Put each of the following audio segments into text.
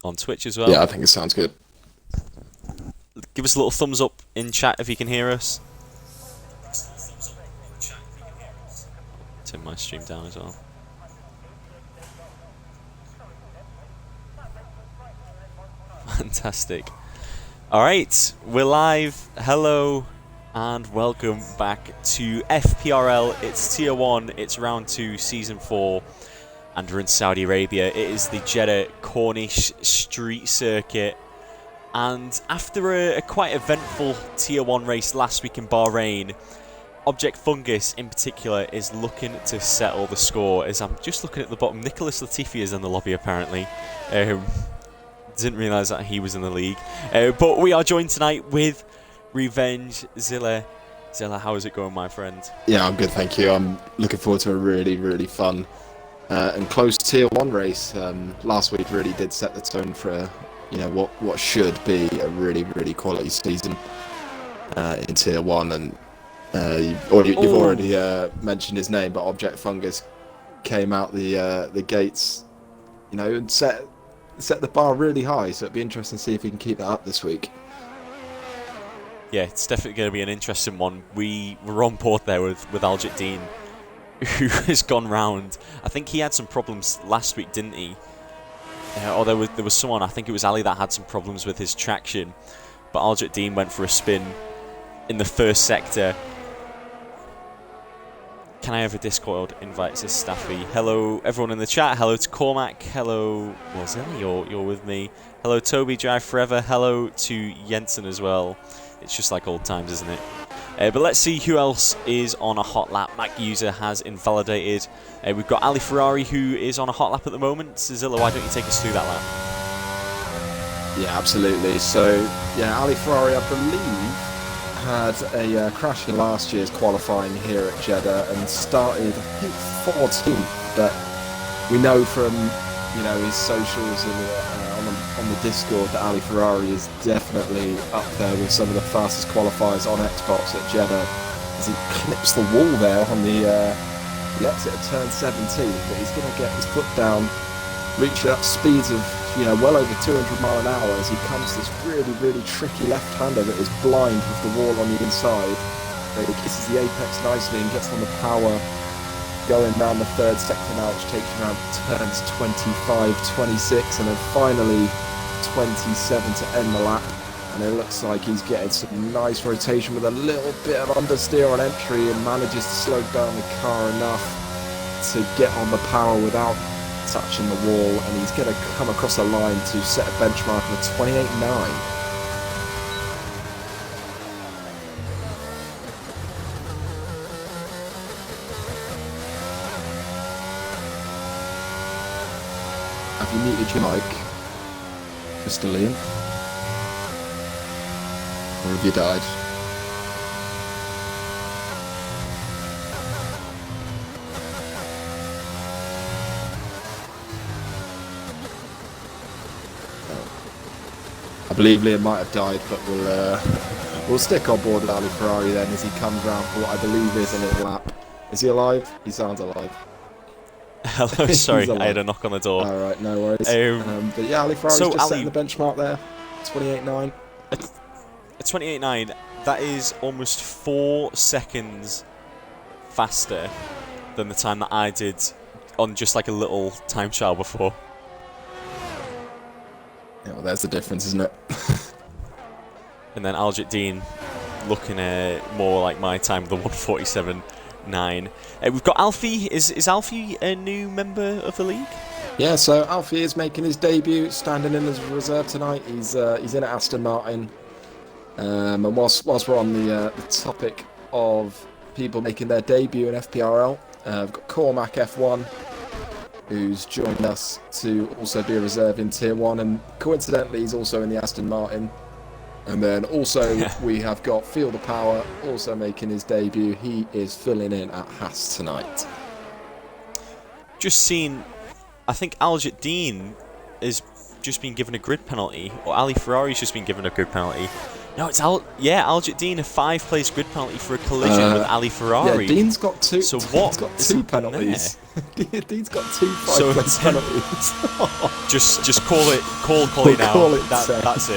on Twitch as well. Yeah, I think it sounds good. Give us a little thumbs up in chat if you can hear us. Turn my stream down as well. Fantastic. Alright, we're live. Hello and welcome back to FPRL. It's Tier 1, it's Round 2, Season 4, and we're in Saudi Arabia. It is the Jeddah Corniche Street Circuit. And after a quite eventful Tier 1 race last week in Bahrain, Object Fungus in particular is looking to settle the score. As I'm just looking at the bottom, Nicholas Latifi is in the lobby apparently. Didn't realise that he was in the league. But we are joined tonight with Revenge Zilla. Zilla, how is it going, my friend? Yeah, I'm good, thank you. I'm looking forward to a really, really fun and close Tier 1 race. Last week really did set the tone for what should be a really, really quality season in Tier 1. And you've already mentioned his name, but Object Fungus came out the gates, and set the bar really high. So it'd be interesting to see if he can keep that up this week. Yeah, it's definitely going to be an interesting one. We were on board there with Aljit Dean, who has gone round. I think he had some problems last week, didn't he? Or there was someone, I think it was Ali, that had some problems with his traction. But Aljit Dean went for a spin in the first sector. Can I have a Discord invite to Staffy? Hello, everyone in the chat. Hello to Cormac. Hello, well, Zilly, you're with me. Hello, Toby, Drive Forever. Hello to Jensen as well. It's just like old times, isn't it? But let's see who else is on a hot lap. Mac User has invalidated. We've got Ali Ferrari, who is on a hot lap at the moment. Zilla, why don't you take us through that lap? Yeah, absolutely. So, yeah, Ali Ferrari, I believe, had a crash in last year's qualifying here at Jeddah and started, I think, 14th. But we know from his socials and on the Discord that Ali Ferrari is definitely up there with some of the fastest qualifiers on Xbox at Jeddah, as he clips the wall there on the exit of turn 17. But he's going to get his foot down, reach up speeds of well over 200 mile an hour as he comes to this really, really tricky left-hander that is blind with the wall on the inside. But he kisses the apex nicely and gets on the power, going down the third sector now, which takes you around turns 25, 26, and then finally 27 to end the lap. And it looks like he's getting some nice rotation with a little bit of understeer on entry and manages to slow down the car enough to get on the power without touching the wall, and he's going to come across the line to set a benchmark of 28.9. Have you muted your mic, Mr. Liam? Or have you died? I believe Liam might have died, but we'll stick on board with Ali Ferrari then as he comes round for what I believe is a little lap. Is he alive? He sounds alive. Hello, sorry, I had a knock on the door. Alright, no worries. But yeah, Ali Ferrari's just setting the benchmark there. 28.9. At 28.9, that is almost 4 seconds faster than the time that I did on just like a little time trial before. Yeah, well, there's the difference, isn't it? And then Aljit Dean looking more like my time, the 1:47.9. We've got Alfie. Is Alfie a new member of the league? Yeah, so Alfie is making his debut, standing in as a reserve tonight. He's in at Aston Martin. And whilst we're on the topic of people making their debut in FPRL, we've got Cormac F1, who's joined us to also be a reserve in Tier 1, and coincidentally he's also in the Aston Martin. And then also we have got Feel the Power also making his debut. He is filling in at Haas tonight. Just seen, I think Aljit Dean has just been given a grid penalty, or Ali Ferrari's just been given a grid penalty. No, it's Aljit Dean, a 5-place grid penalty for a collision with Ali Ferrari. Yeah, Dean's got two. So Dean's got two penalties. Dean's got two 5-place penalties. just call it now. Call it that's it. That's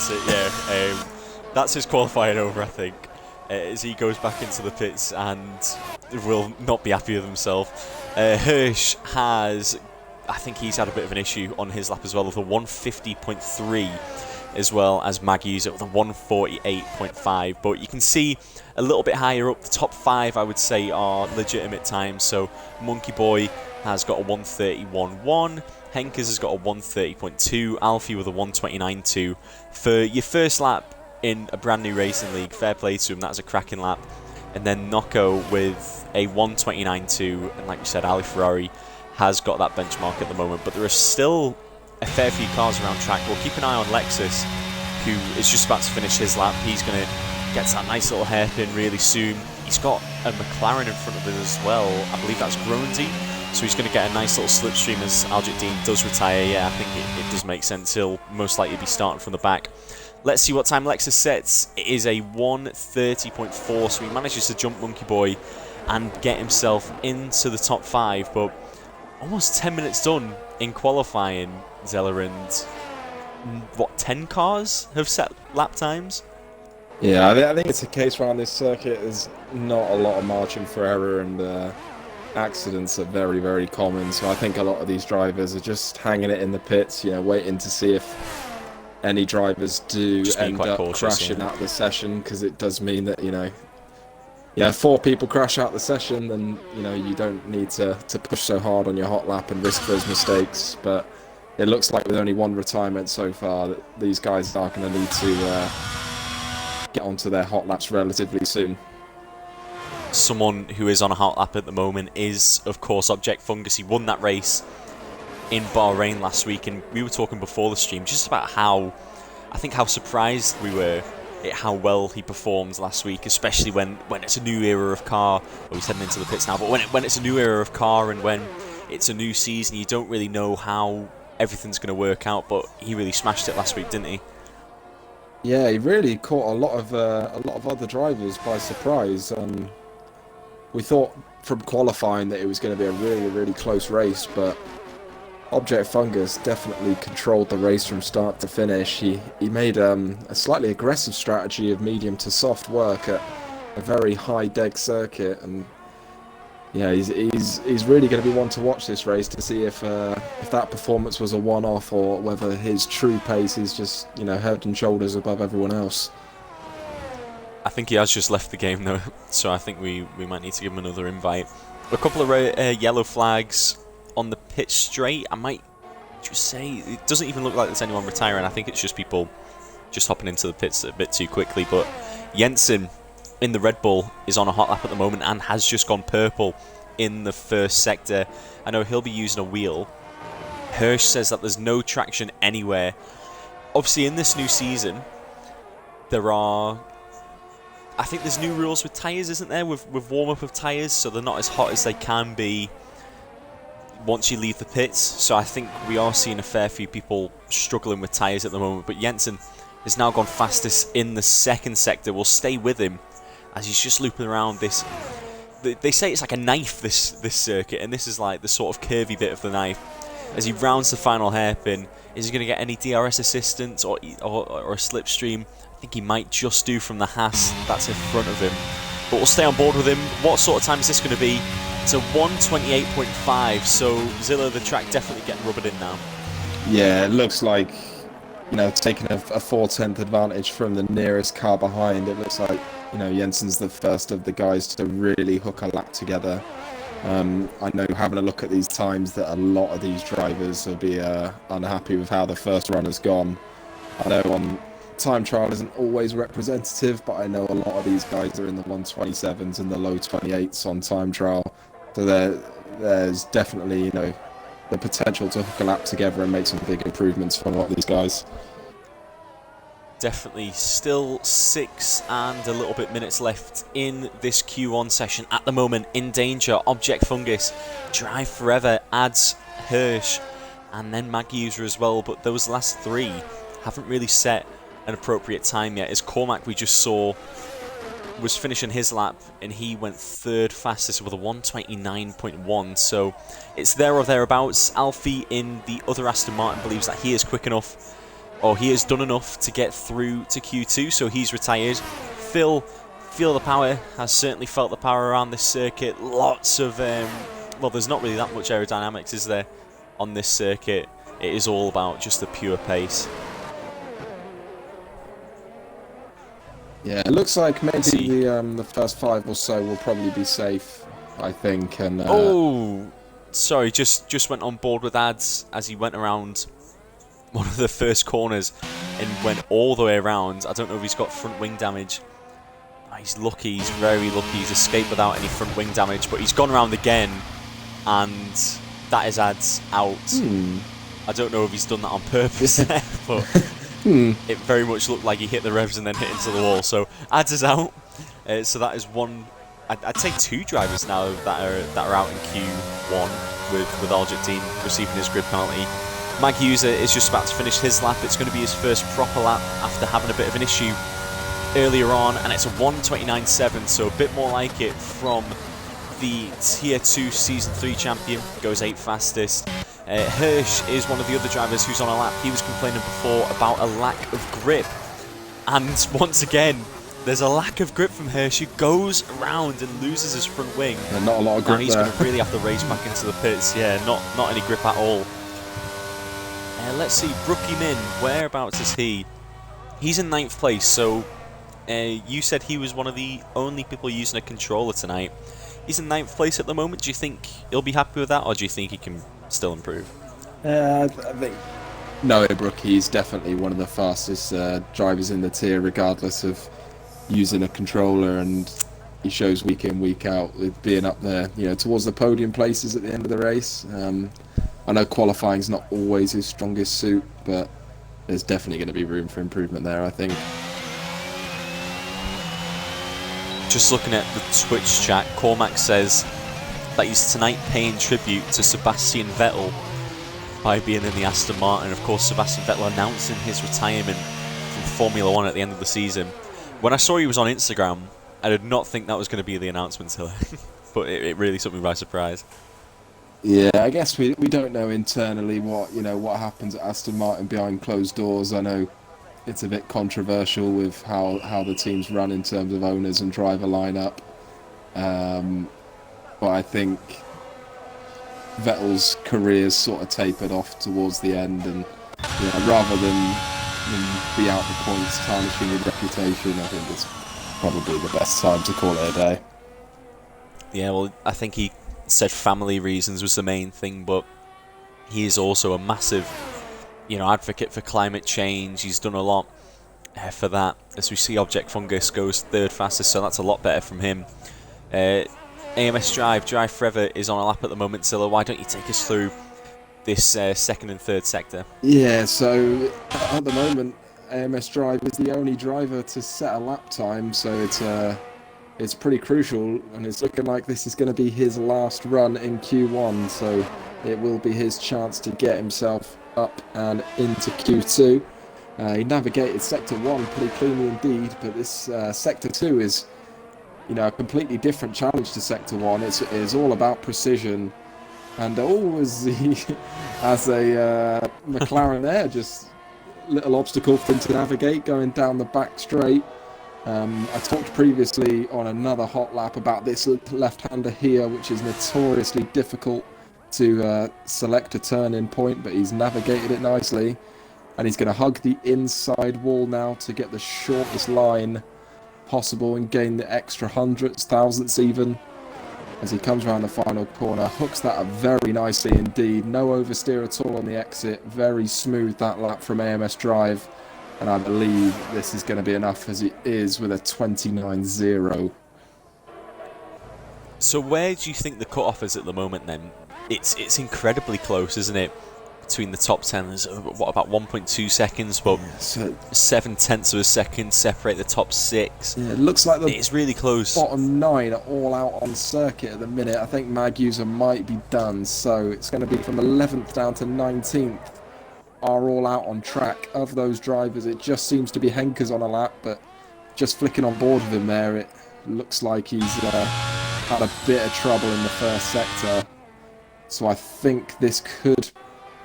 it. Yeah, that's his qualifying over, I think. As he goes back into the pits and will not be happy with himself. Hirsch has, I think he's had a bit of an issue on his lap as well, with a 150.3. as well as Maggie's at the 148.5, but you can see a little bit higher up, the top 5 I would say are legitimate times. So Monkey Boy has got a 131.1, Henkers has got a 130.2, Alfie with a 129.2. For your first lap in a brand new racing league, fair play to him, that's a cracking lap. And then Nocco with a 129.2, and like we said, Ali Ferrari has got that benchmark at the moment, but there are still a fair few cars around track. We'll keep an eye on Lexus, who is just about to finish his lap. He's going to get that nice little hairpin really soon. He's got a McLaren in front of him as well. I believe that's Grundy. So he's going to get a nice little slipstream as Aljit Dean does retire. Yeah, I think it does make sense. He'll most likely be starting from the back. Let's see what time Lexus sets. It is a 1:30.4, so he manages to jump Monkey Boy and get himself into the top 5, but almost 10 minutes done in qualifying, Zeller, and 10 cars have set lap times? Yeah, I think it's a case around this circuit. There's not a lot of margin for error, and accidents are very, very common. So I think a lot of these drivers are just hanging it in the pits, waiting to see if any drivers do end up crashing out the session, because it does mean that, if 4 people crash out the session, then you don't need to push so hard on your hot lap and risk those mistakes. But it looks like with only 1 retirement so far, that these guys are going to need to get onto their hot laps relatively soon. Someone who is on a hot lap at the moment is, of course, Object Fungus. He won that race in Bahrain last week, and we were talking before the stream just about how surprised we were at how well he performed last week, especially when it's a new era of car. Well, he's heading into the pits now, but when it's a new era of car and when it's a new season, you don't really know how everything's going to work out, but he really smashed it last week, didn't he? Yeah, he really caught a lot of other drivers by surprise. We thought from qualifying that it was going to be a really, really close race, but Object Fungus definitely controlled the race from start to finish. He made a slightly aggressive strategy of medium to soft work at a very high deg circuit, and yeah, he's really going to be one to watch this race to see if that performance was a one-off or whether his true pace is just head and shoulders above everyone else. I think he has just left the game though, so I think we might need to give him another invite. A couple of yellow flags on the pit straight. I might just say it doesn't even look like there's anyone retiring. I think it's just people just hopping into the pits a bit too quickly. But Jensen in the Red Bull is on a hot lap at the moment and has just gone purple in the first sector. I know he'll be using a wheel. Hirsch says that there's no traction anywhere. Obviously in this new season I think there's new rules with tyres, isn't there, with warm-up of tyres, so they're not as hot as they can be once you leave the pits. So I think we are seeing a fair few people struggling with tyres at the moment, but Jensen has now gone fastest in the second sector. We'll stay with him as he's just looping around this. They say it's like a knife, this circuit, and this is like the sort of curvy bit of the knife. As he rounds the final hairpin, is he going to get any DRS assistance or a slipstream? I think he might just do from the Haas that's in front of him. But we'll stay on board with him. What sort of time is this going to be? It's a 1:28.5, so Zilla, the track definitely getting rubbered in now. Yeah, it looks like, taking a 4/10 advantage from the nearest car behind. It looks like, Jensen's the first of the guys to really hook a lap together. I know, having a look at these times, that a lot of these drivers will be unhappy with how the first run has gone. I know time trial isn't always representative, but I know a lot of these guys are in the 127s and the low 28s on time trial. So there's definitely, the potential to hook a lap together and make some big improvements for a lot of these guys. Definitely still 6 and a little bit minutes left in this Q1 session. At the moment, in danger, Object Fungus, Drive Forever adds Hirsch, and then Mag User as well. But those last 3 haven't really set an appropriate time yet. As Cormac, we just saw, was finishing his lap, and he went third fastest with a 1:29.1, so it's there or thereabouts. Alfie in the other Aston Martin believes that he is quick enough, or he has done enough to get through to Q2, so he's retired. Phil, feel the power, has certainly felt the power around this circuit. Lots of, well, there's not really that much aerodynamics, is there, on this circuit? It is all about just the pure pace. Yeah, it looks like maybe the first 5 or so will probably be safe, I think. And oh, sorry, just went on board with ads as he went around one of the first corners and went all the way around. I don't know if he's got front wing damage. He's lucky, he's very lucky. He's escaped without any front wing damage, but he's gone around again, and that is ads out. I don't know if he's done that on purpose, but it very much looked like he hit the revs and then hit into the wall. So ads is out. So that is one. I'd say 2 drivers now that are out in Q1 with Aljektine receiving his grid penalty. Mag User is just about to finish his lap. It's going to be his first proper lap after having a bit of an issue earlier on, and it's a 1:29.7, so a bit more like it from the Tier 2 Season 3 champion, goes 8th fastest. Hirsch is one of the other drivers who's on a lap. He was complaining before about a lack of grip, and once again there's a lack of grip from Hirsch, who goes around and loses his front wing. And not a lot of grip. Now he's there. going to really have to race back into the pits. Yeah, not any grip at all. Let's see, Brookie Min, whereabouts is he? He's in 9th place, so you said he was one of the only people using a controller tonight. He's in 9th place at the moment. Do you think he'll be happy with that, or do you think he can still improve? I think no, Brookie's definitely one of the fastest drivers in the tier, regardless of using a controller, and he shows week in, week out with being up there, towards the podium places at the end of the race. I know qualifying's not always his strongest suit, but there's definitely going to be room for improvement there, I think. Just looking at the Twitch chat, Cormac says that he's tonight paying tribute to Sebastian Vettel by being in the Aston Martin. Of course, Sebastian Vettel announcing his retirement from Formula 1 at the end of the season. When I saw he was on Instagram, I did not think that was going to be the announcement today, but it really took me by surprise. Yeah, I guess we don't know internally what happens at Aston Martin behind closed doors. I know it's a bit controversial with how the teams run in terms of owners and driver lineup, but I think Vettel's career's sort of tapered off towards the end, and rather than be out the points tarnishing his reputation, I think it's probably the best time to call it a day. Yeah, well, I think he said family reasons was the main thing, but he is also a massive advocate for climate change. He's done a lot for that. As we see, Object Fungus goes 3rd fastest, so that's a lot better from him. AMS Drive Forever is on a lap at the moment. Zilla, why don't you take us through this 2nd and 3rd sector? Yeah, so at the moment, AMS Drive is the only driver to set a lap time, so it's pretty crucial, and it's looking like this is going to be his last run in Q1, so it will be his chance to get himself up and into Q2. He navigated Sector 1 pretty cleanly indeed, but this Sector 2 is a completely different challenge to Sector 1. It's all about precision, and always as a McLaren there, just little obstacle for him to navigate going down the back straight. I talked previously on another hot lap about this left-hander here, which is notoriously difficult to select a turn-in point, but he's navigated it nicely, and he's going to hug the inside wall now to get the shortest line possible and gain the extra hundredths, thousandths even, as he comes around the final corner. Hooks that up very nicely indeed. No oversteer at all on the exit. Very smooth that lap from AMS Drive, and I believe this is going to be enough, as it is with a 29.0. So where do you think the cut-off is at the moment then? It's incredibly close, isn't it? Between the top 10, there's about 1.2 seconds, but 0.7 of a second separate the top 6. Yeah, it looks like it's really close. Bottom 9 are all out on circuit at the minute. I think Mag User might be done, so it's going to be from 11th down to 19th are all out on track. Of those drivers, it just seems to be Henkers on a lap, but just flicking on board with him there, it looks like he's had a bit of trouble in the first sector. So I think this could...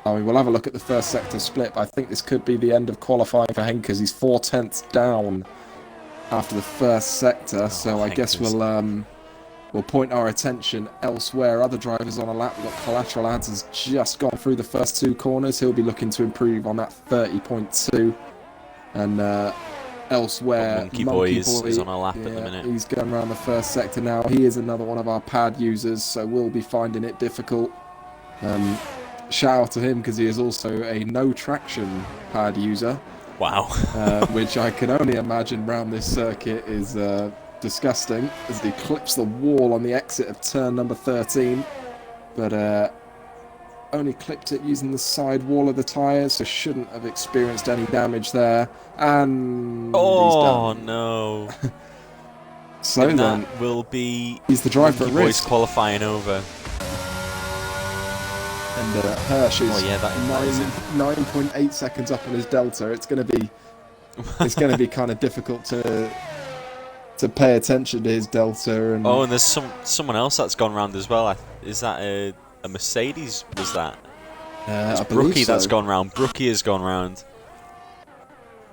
I mean, we'll have a look at the first sector split, but I think this could be the end of qualifying for Henkers. He's 4/10 down after the first sector, so I guess we'll point our attention elsewhere. Other drivers on a lap. We've got Collateral Ads has just gone through the first 2 corners. He'll be looking to improve on that 30.2. And elsewhere, Monkey Boy is on a lap at the minute. He's going around the first sector now. He is another one of our pad users, so we'll be finding it difficult. Shout out to him because he is also a no traction pad user. Wow. Which I can only imagine around this circuit is disgusting as he clips the wall on the exit of turn number 13. But only clipped it using the side wall of the tyres, so shouldn't have experienced any damage there. And oh no. So and then that will be he's the driver at Boys risk. qualifying over. And Hirsch is that is 9.8 seconds up on his delta. It's going to be kind of difficult to pay attention to his delta. And and there's someone else that's gone round as well. Is that a Mercedes? Was that? I believe Brookie so. that's gone round. Brookie has gone round.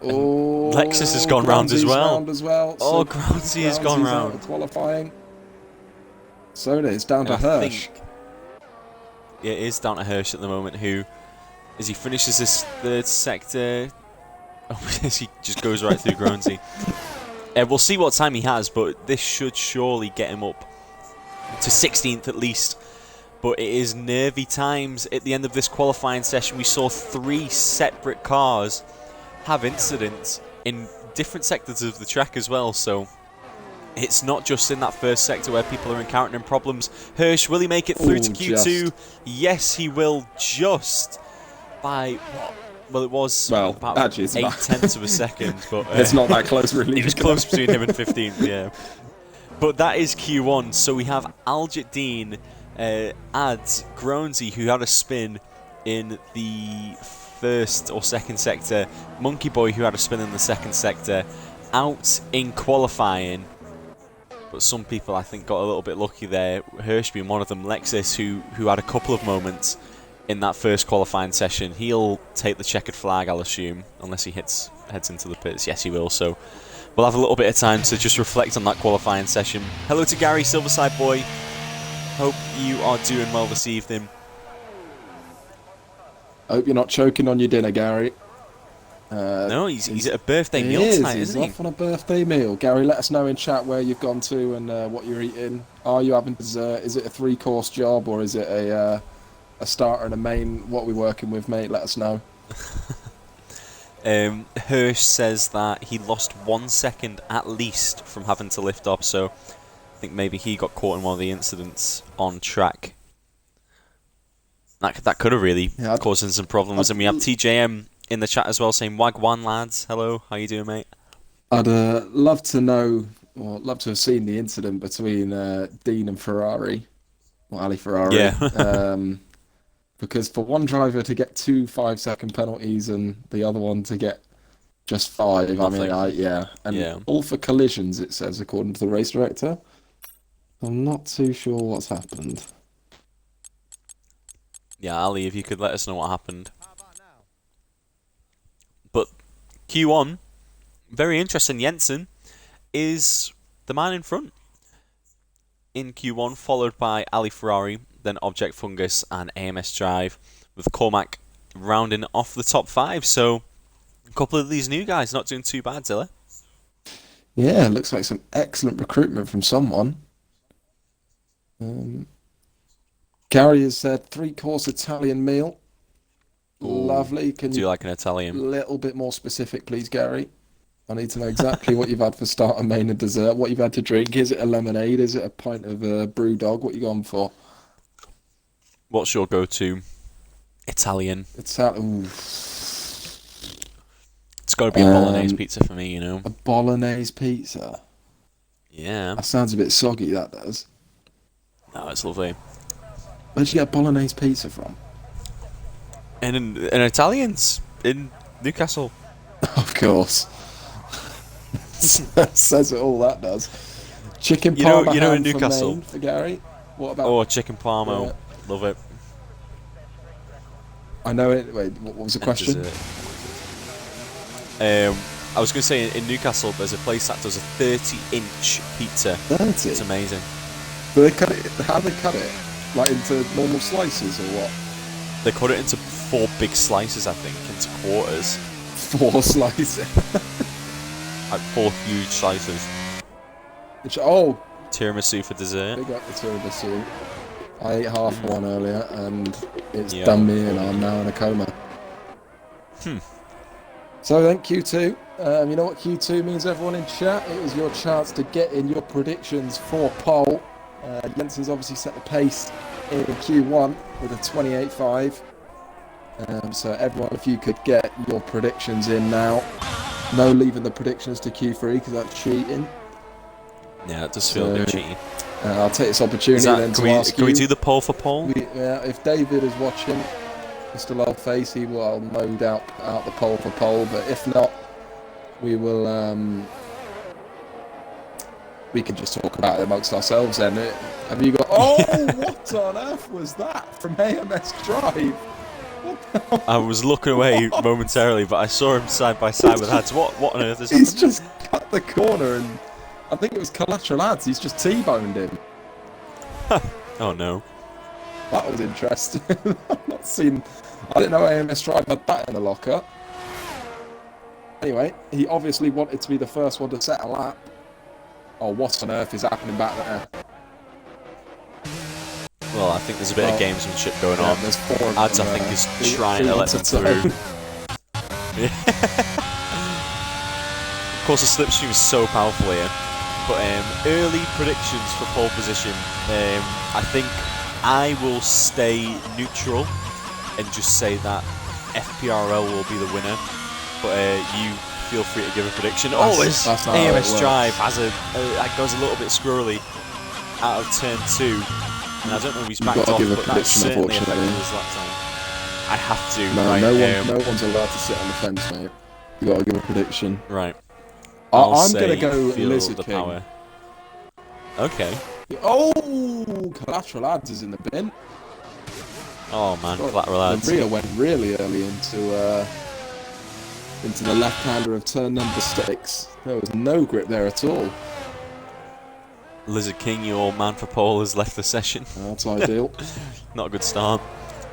Oh, Lexus has gone round as well. So Groundsy has gone round. Out of qualifying. So it is down to And Hirsch. It is down to Hirsch at the moment, who, as he finishes this third sector, as he just goes right through Groansy. We'll see what time he has, but this should surely get him up to 16th at least. But it is nervy times at the end of this qualifying session. We saw 3 separate cars have incidents in different sectors of the track as well, so it's not just in that first sector where people are encountering problems. Hirsch, will he make it through to Q2? Just. Yes, he will, just by what? Well, it was about 8/10 of a second, but it's not that close, really. It was close between him and 15th, yeah. But that is Q1. So we have Aljit Dean, Ads, Groansy, who had a spin in the first or second sector, Monkey Boy, who had a spin in the second sector, out in qualifying. But some people, I think, got a little bit lucky there. Hirsch being one of them. Lexus, who had a couple of moments in that first qualifying session. He'll take the checkered flag, I'll assume, unless he heads into the pits. Yes, he will. So we'll have a little bit of time to just reflect on that qualifying session. Hello to Gary, Silverside Boy. Hope you are doing well this evening. Hope you're not choking on your dinner, Gary. No, he's at a birthday meal tonight, isn't he? He's off on a birthday meal. Gary, let us know in chat where you've gone to and what you're eating. Are you having dessert? Is it a 3-course job or is it a starter and a main? What are we working with, mate? Let us know. Hirsch says that he lost 1 second at least from having to lift up, so I think maybe he got caught in one of the incidents on track. That could have really caused him some problems. And we have TJM in the chat as well saying, Wagwan lads, hello, how you doing, mate? I'd love to know, or love to have seen the incident between Dean and Ferrari, or Ali Ferrari. Yeah. Because for one driver to get 2 5-second penalties and the other one to get just 5, Nothing. And all for collisions, it says, according to the race director. I'm not too sure what's happened. Yeah, Ali, if you could let us know what happened. But Q1, very interesting. Jensen is the man in front in Q1, followed by Ali Ferrari, then Object Fungus and AMS Drive, with Cormac rounding off the top 5. So a couple of these new guys not doing too bad, Zilla. Yeah, looks like some excellent recruitment from someone. Gary has said 3-course Italian meal. Ooh, Lovely. Can do you you like an Italian? a little bit more specific, please, Gary? I need to know exactly what you've had for starter, main, and dessert. What you've had to drink. Is it a lemonade? Is it a pint of brew dog? What you going for? What's your go-to Italian? It's got to be a bolognese pizza for me, you know. a bolognese pizza. Yeah. That sounds a bit soggy. That does. No, it's lovely. Where'd you get bolognese pizza from? And Italians in Newcastle. Of course. Says it all, that does. Chicken You know parma in ham Newcastle. for Maine, for Gary. What about... Oh, chicken parmo. Yeah. Love it. I know it. Wait, what was the question? I was going to say in Newcastle there's a place that does a 30-inch pizza. 30? It's amazing. Do they cut it? How do they cut it? Like into normal slices or what? They cut it into 4 big slices, I think, into quarters. 4 slices. Like 4 huge slices. Oh, Tiramisu for dessert. big up the tiramisu. I ate half one earlier and it's Yeah. done me and I'm now in a coma. So then Q2, you know what Q2 means, everyone in chat? It is your chance to get in your predictions for pole. Jensen's obviously set the pace in Q1 with a 28.5. So everyone, if you could get your predictions in now. No leaving the predictions to Q3 because that's cheating. Yeah, it does feel a bit cheaty. I'll take this opportunity then to ask can we do the poll for poll? if David is watching, Mr. Loveface, he will no doubt put out the poll for poll, but if not, we will we can just talk about it amongst ourselves then. Have you got... Oh, what on earth was that from AMS Drive? I was looking away momentarily, but I saw him side by side with Hads. What on earth is He's happening? just cut the corner and I think it was Collateral Ads, he's just T-boned him. Oh no. That was interesting. I've not seen... I didn't know AMS Drive had that in the locker. Anyway, he obviously wanted to be the first one to set a lap. Oh, what on earth is happening back there? Well, I think there's a bit of gamesmanship going on. There's 4 of Ads, I them, think, is trying to let them through. Of course, the slipstream is so powerful here. But early predictions for pole position. I think I will stay neutral and just say that FPRL will be the winner. But you feel free to give a prediction. That's AMS Drive has goes a little bit squirrely out of turn 2. And I don't know if he's backed off, but that's certainly affected his lap time. I have to. No, right, no one's allowed to sit on the fence, mate. You got to give a prediction. Right. I'm going to go Lizard the King. power. Okay. Oh, Collateral Ads is in the bin. Oh man, Collateral Ads. The rear went really early into the left-hander of turn number 6. There was no grip there at all. Lizard King, your man for pole, has left the session. That's ideal. Not a good start.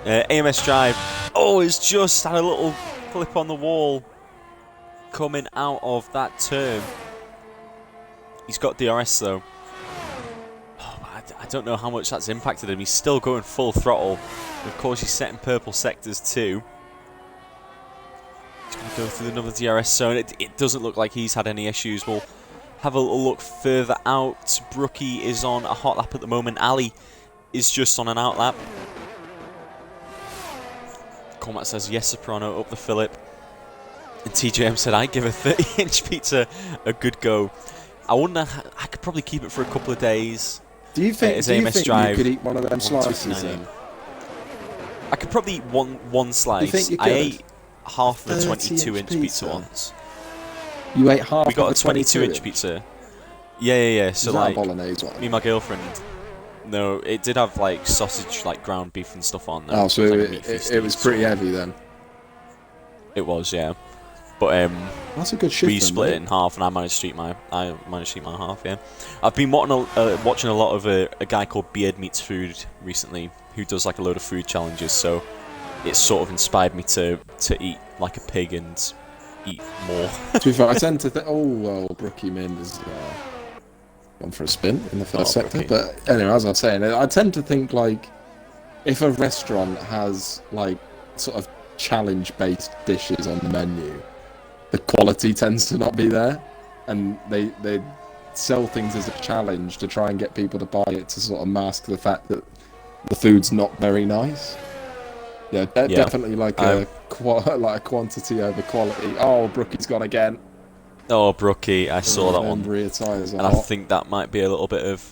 AMS Drive. Oh, it's just had a little flip on the wall coming out of that turn. He's got DRS though. Oh, I don't know how much that's impacted him. He's still going full throttle. Of course, he's setting purple sectors too. He's going to go through another DRS zone. It doesn't look like he's had any issues. We'll have a little look further out. Brookie is on a hot lap at the moment. Ali is just on an out lap. Cormac says, yes, Soprano, up the Phillip. And TJM said, I'd give a 30-inch pizza a good go. I wonder, I could probably keep it for a couple of days. Do you think Drive, you could eat one of them slices then? I could probably eat one slice. You think you I could? ate half of a 30-inch 22-inch pizza once. You ate half We got of a 22-inch pizza. Yeah. So is that like, a bolognese one? me and my girlfriend. No, it did have like sausage, like ground beef and stuff on there. Oh, so it was pretty heavy then. It was, yeah. But that's a good shift. we split it in half, and I managed to eat my half. Yeah, I've been watching a lot of a guy called Beard Meats Food recently, who does like a load of food challenges. So it's sort of inspired me to eat like a pig and eat more. To be fair, I tend to think, oh well, Brookie Mind has gone for a spin in the first sector. Brookie. But anyway, as I was saying, I tend to think like if a restaurant has like sort of challenge-based dishes on the menu, the quality tends to not be there, and they sell things as a challenge to try and get people to buy it to sort of mask the fact that the food's not very nice. Yeah, definitely like a quantity over quality. Oh, Brookie's gone again. Oh, Brookie, I saw that one, rear tyres and I think that might be a little bit of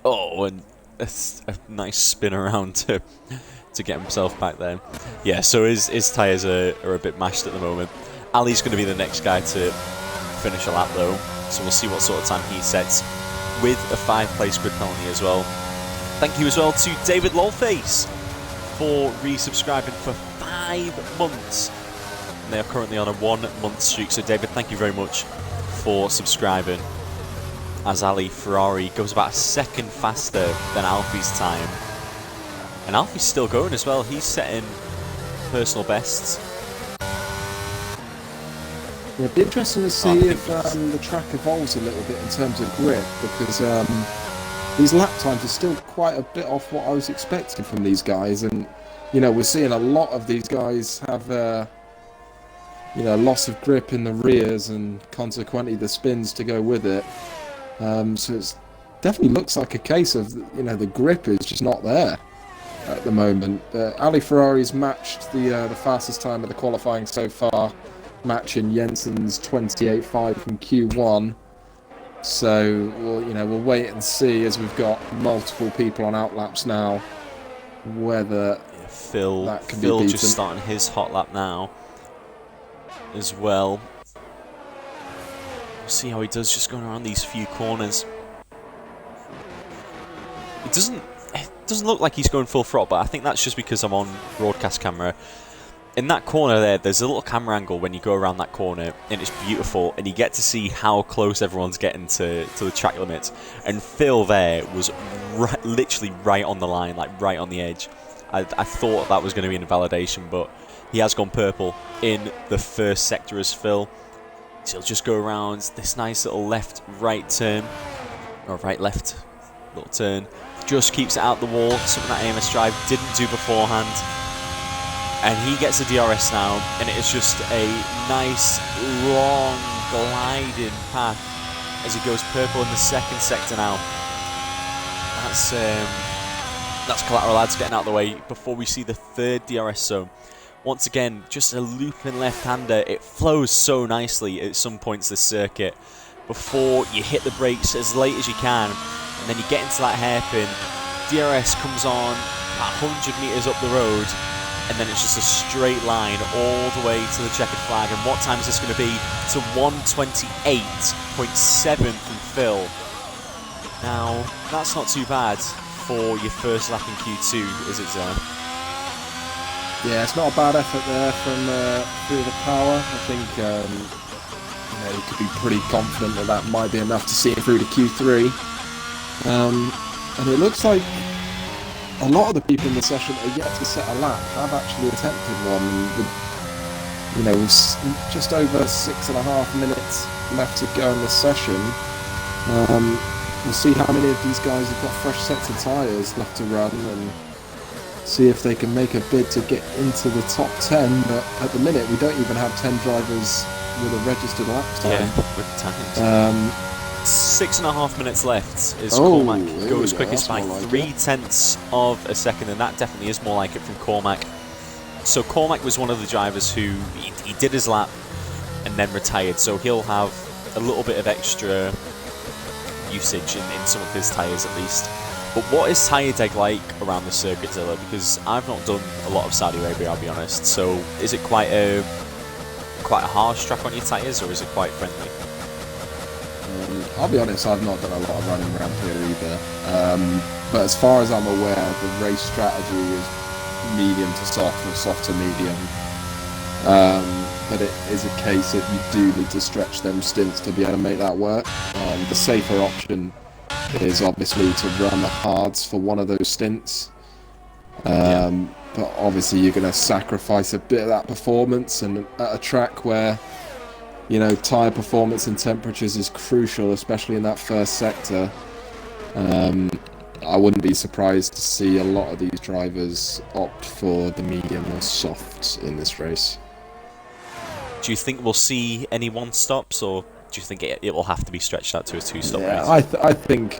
and a nice spin around to to get himself back there. Yeah, so his tyres are a bit mashed at the moment. Ali's going to be the next guy to finish a lap though, so we'll see what sort of time he sets with a 5-place grid penalty as well. Thank you as well to David Lolface for resubscribing for 5 months. And they are currently on a 1-month streak, so David, thank you very much for subscribing. As Ali Ferrari goes about a second faster than Alfie's time. And Alfie's still going as well. He's setting personal bests. Yeah, it'd be interesting to see if the track evolves a little bit in terms of grip, because these lap times are still quite a bit off what I was expecting from these guys. And, you know, we're seeing a lot of these guys have, you know, loss of grip in the rears and consequently the spins to go with it. So it definitely looks like a case of, you know, the grip is just not there at the moment. Ali Ferrari's matched the fastest time of the qualifying so far, matching Jensen's 28.5 from Q1. So we'll wait and see, as we've got multiple people on outlaps now, whether Phil that can be beaten. Just starting his hot lap now as well. We'll see how he does just going around these few corners. It doesn't look like he's going full throttle, but I think that's just because I'm on broadcast camera. In that corner there's a little camera angle when you go around that corner, and it's beautiful, and you get to see how close everyone's getting to the track limits. And Phil there was literally right on the line, like right on the edge. I thought that was going to be an invalidation, but he has gone purple in the first sector as Phil. So he'll just go around this nice little left-right turn, or right-left little turn. Just keeps it out the wall, something that AMS Drive didn't do beforehand. And he gets a DRS now, and it is just a nice, long, gliding path as he goes purple in the second sector now. That's Collateral Lads getting out of the way before we see the third DRS zone. Once again, just a looping left-hander. It flows so nicely at some points this circuit before you hit the brakes as late as you can, and then you get into that hairpin. DRS comes on about 100 metres up the road, and then it's just a straight line all the way to the checkered flag. And what time is this going to be? To 1:28.7 from Phil. Now, that's not too bad for your first lap in Q2, is it, Zerm? Yeah, it's not a bad effort there from through the power. I think you could be pretty confident that might be enough to see it through to Q3. And it looks like a lot of the people in the session that are yet to set a lap have actually attempted one. And with just over 6.5 minutes left to go in the session. We'll see how many of these guys have got fresh sets of tyres left to run, and see if they can make a bid to get into the top 10. But at the minute, we don't even have 10 drivers with a registered lap time. Yeah, with times. 6.5 minutes left as Cormac goes quickest by 0.3 of a second, and that definitely is more like it from Cormac. So Cormac was one of the drivers who he did his lap and then retired, so he'll have a little bit of extra usage in some of his tyres at least. But what is tyre deg like around the circuit, Zilla? Because I've not done a lot of Saudi Arabia, I'll be honest. So is it quite a harsh track on your tyres, or is it quite friendly? I'll be honest, I've not done a lot of running around here either. But as far as I'm aware, the race strategy is medium to soft or soft to medium. But it is a case that you do need to stretch them stints to be able to make that work. The safer option is obviously to run the hards for one of those stints. But obviously you're going to sacrifice a bit of that performance, and at a track where tyre performance and temperatures is crucial, especially in that first sector. I wouldn't be surprised to see a lot of these drivers opt for the medium or softs in this race. Do you think we'll see any one-stops, or do you think it will have to be stretched out to a two-stop race? I think,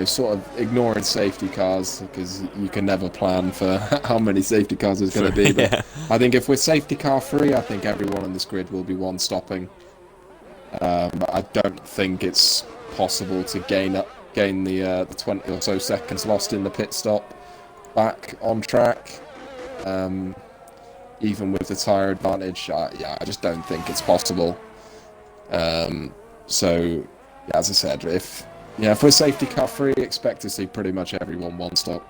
sort of ignoring safety cars, because you can never plan for how many safety cars there's going to be. But I think if we're safety car free, I think everyone on this grid will be one-stopping. But I don't think it's possible to gain the 20 or so seconds lost in the pit stop back on track, even with the tyre advantage. I just don't think it's possible. So, yeah, as I said, if we're safety car free, expect to see pretty much everyone one stop.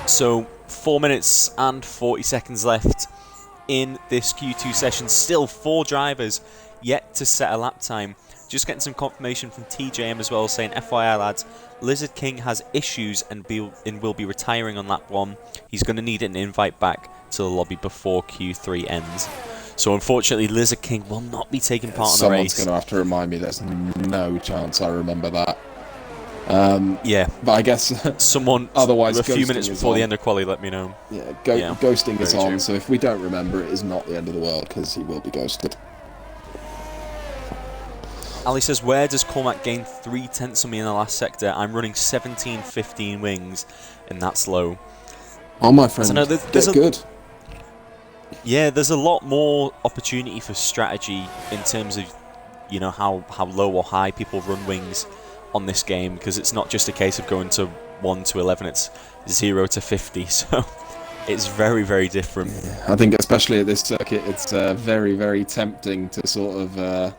So 4 minutes and 40 seconds left in this Q2 session. Still 4 drivers yet to set a lap time. Just getting some confirmation from TJM as well, saying, FYI lads, Lizard King has issues and will be retiring on lap 1. He's going to need an invite back to the lobby before Q3 ends. So unfortunately, Lizard King will not be taking part in the race. Someone's going to have to remind me. There's no chance I remember that. Yeah, but I guess someone otherwise a few minutes before the end of quali let me know. Yeah, ghosting is on. True. So if we don't remember, it is not the end of the world because he will be ghosted. Ali says, where does Cormac gain 3/10 on me in the last sector? I'm running 17-15 wings, and that's low. Oh, my friend, so no, there's good. Yeah, there's a lot more opportunity for strategy in terms of, how low or high people run wings on this game, because it's not just a case of going to 1 to 11, it's 0 to 50, so it's very, very different. Yeah, I think especially at this circuit, it's very, very tempting to sort of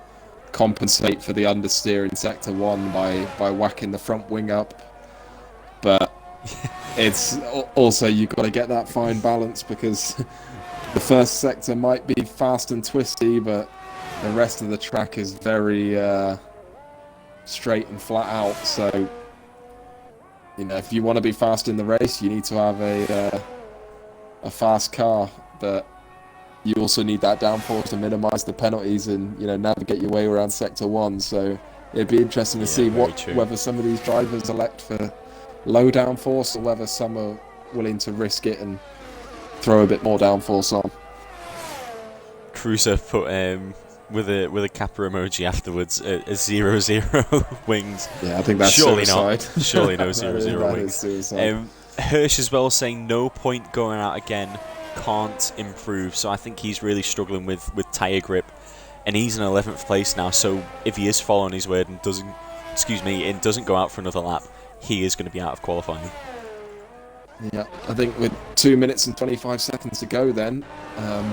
compensate for the understeer in Sector 1 by whacking the front wing up, but it's also, you've got to get that fine balance, because the first sector might be fast and twisty, but the rest of the track is very straight and flat out. So, if you want to be fast in the race, you need to have a fast car, but you also need that downforce to minimise the penalties and navigate your way around Sector 1. So it'd be interesting to see whether some of these drivers elect for low downforce or whether some are willing to risk it and throw a bit more downforce on. Cruiser put with a Kappa emoji afterwards a 0-0 wings. Yeah, I think that's surely suicide. Not. Surely no 0-0 wings. Hirsch as well saying no point going out again. Can't improve. So I think he's really struggling with tyre grip, and he's in 11th place now. So if he is following his word and doesn't go out for another lap, he is going to be out of qualifying. Yeah, I think with 2 minutes and 25 seconds to go then,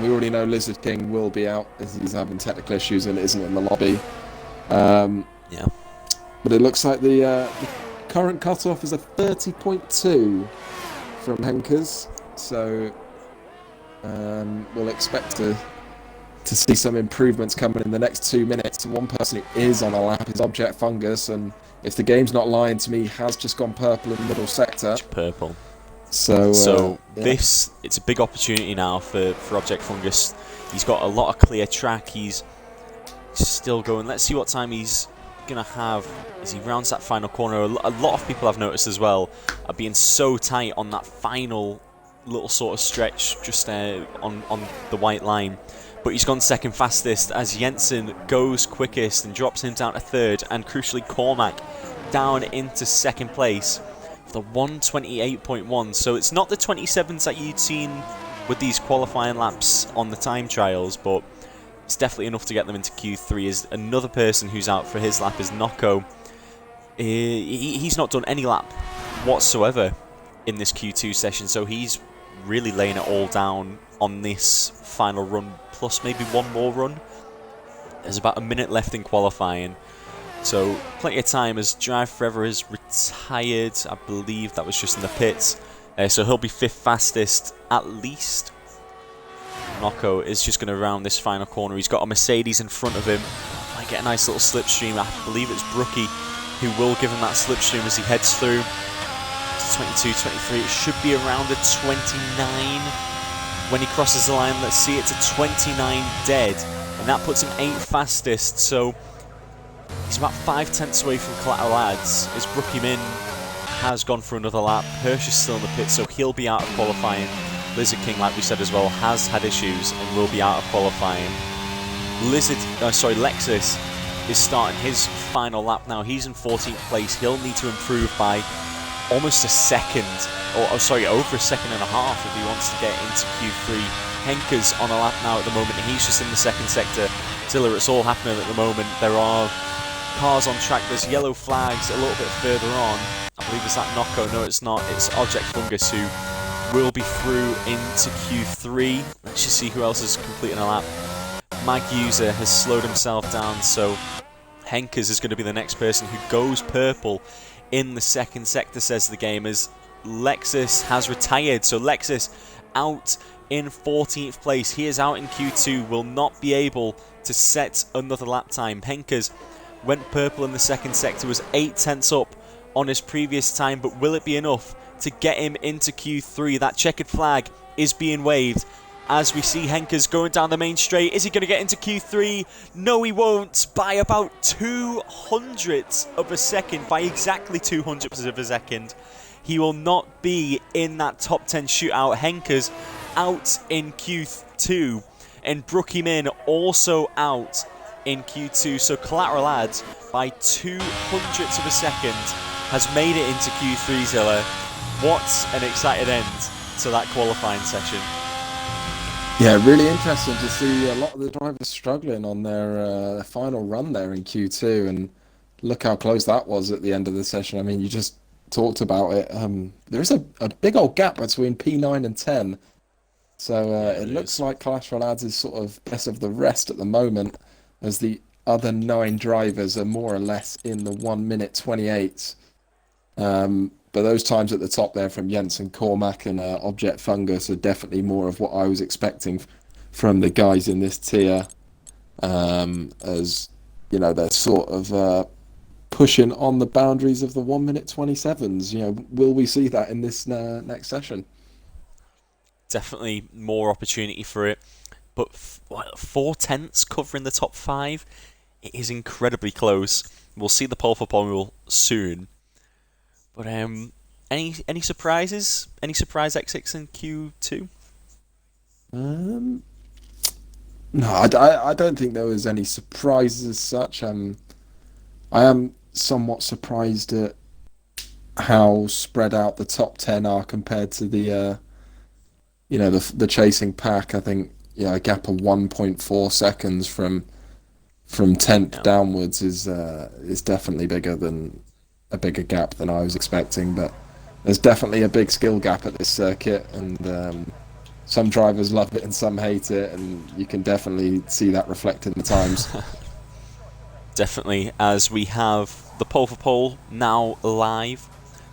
we already know Lizard King will be out as he's having technical issues and isn't in the lobby. Yeah. But it looks like the current cut-off is a 30.2 from Henkers, so we'll expect to see some improvements coming in the next 2 minutes. One person who is on a lap is Object Fungus, and if the game's not lying to me, has just gone purple in the middle sector. It's purple. So yeah. It's a big opportunity now for Object Fungus. He's got a lot of clear track. He's still going. Let's see what time he's going to have as he rounds that final corner. A lot of people I've noticed as well are being so tight on that final little sort of stretch just on the white line. But he's gone second fastest as Jensen goes quickest and drops him down to third, and crucially Cormac down into second place for the 1:28.1. So it's not the 27s that you'd seen with these qualifying laps on the time trials, but it's definitely enough to get them into Q3. Is another person who's out for his lap is Noko. He's not done any lap whatsoever in this Q2 session, so he's really laying it all down on this final run, plus maybe one more run. There's about a minute left in qualifying, so plenty of time as Drive Forever is retired. I believe that was just in the pits, so he'll be fifth fastest at least. Noko is just going to round this final corner. He's got a Mercedes in front of him. Might get a nice little slipstream. I believe it's Brookie who will give him that slipstream as he heads through. 22, 23, it should be around a 29 when he crosses the line. Let's see, it's a 29 dead, and that puts him 8th fastest, so he's about 5/10 away from Collateral Ads as Brookie Min has gone for another lap. Hirsch is still in the pit, so he'll be out of qualifying. Lizard King, like we said as well, has had issues and will be out of qualifying. Lexus is starting his final lap now. He's in 14th place. He'll need to improve by almost a second, over a second and a half if he wants to get into Q3. Henker's on a lap now at the moment, and he's just in the second sector. Zilla, it's all happening at the moment. There are cars on track, there's yellow flags a little bit further on. I believe it's that Nocco. No, it's not. It's Object Fungus who will be through into Q3. Let's just see who else is completing a lap. Mag User has slowed himself down, so Henkers is going to be the next person who goes purple in the second sector, says the game, as Lexus has retired. So Lexus out in 14th place. He is out in Q2, will not be able to set another lap time. Henkers went purple in the second sector, was 8 tenths up on his previous time, but will it be enough to get him into Q3? That checkered flag is being waved as we see Henkers going down the main straight. Is he going to get into Q3? No, he won't, by about 200ths of a second, by exactly 200ths of a second. He will not be in that top 10 shootout. Henkers out in Q2, and Brookie Min also out in Q2. So Collateral Ads, by 200ths of a second, has made it into Q3, Zilla. What an excited end to that qualifying session. Yeah, really interesting to see a lot of the drivers struggling on their final run there in Q2, and look how close that was at the end of the session. I mean, you just talked about it. There is a big old gap between P9 and 10, so it looks like Collateral Ads is sort of best of the rest at the moment, as the other 9 drivers are more or less in the 1 minute 28. But those times at the top there from Jensen Cormac and Object Fungus are definitely more of what I was expecting from the guys in this tier. As you know, they're sort of pushing on the boundaries of the 1 minute 27s. You know, will we see that in this next session? Definitely more opportunity for it. But 4 tenths covering the top 5, it is incredibly close. We'll see the pole for pole soon. But any surprises? Any surprise exits in Q2? No, I don't think there was any surprises as such. I am somewhat surprised at how spread out the top 10 are compared to the chasing pack. I think a gap of 1.4 seconds from 10th downwards is definitely a bigger gap than I was expecting. But there's definitely a big skill gap at this circuit, and some drivers love it and some hate it, and you can definitely see that reflected in the times. Definitely, as we have the pole for pole now live.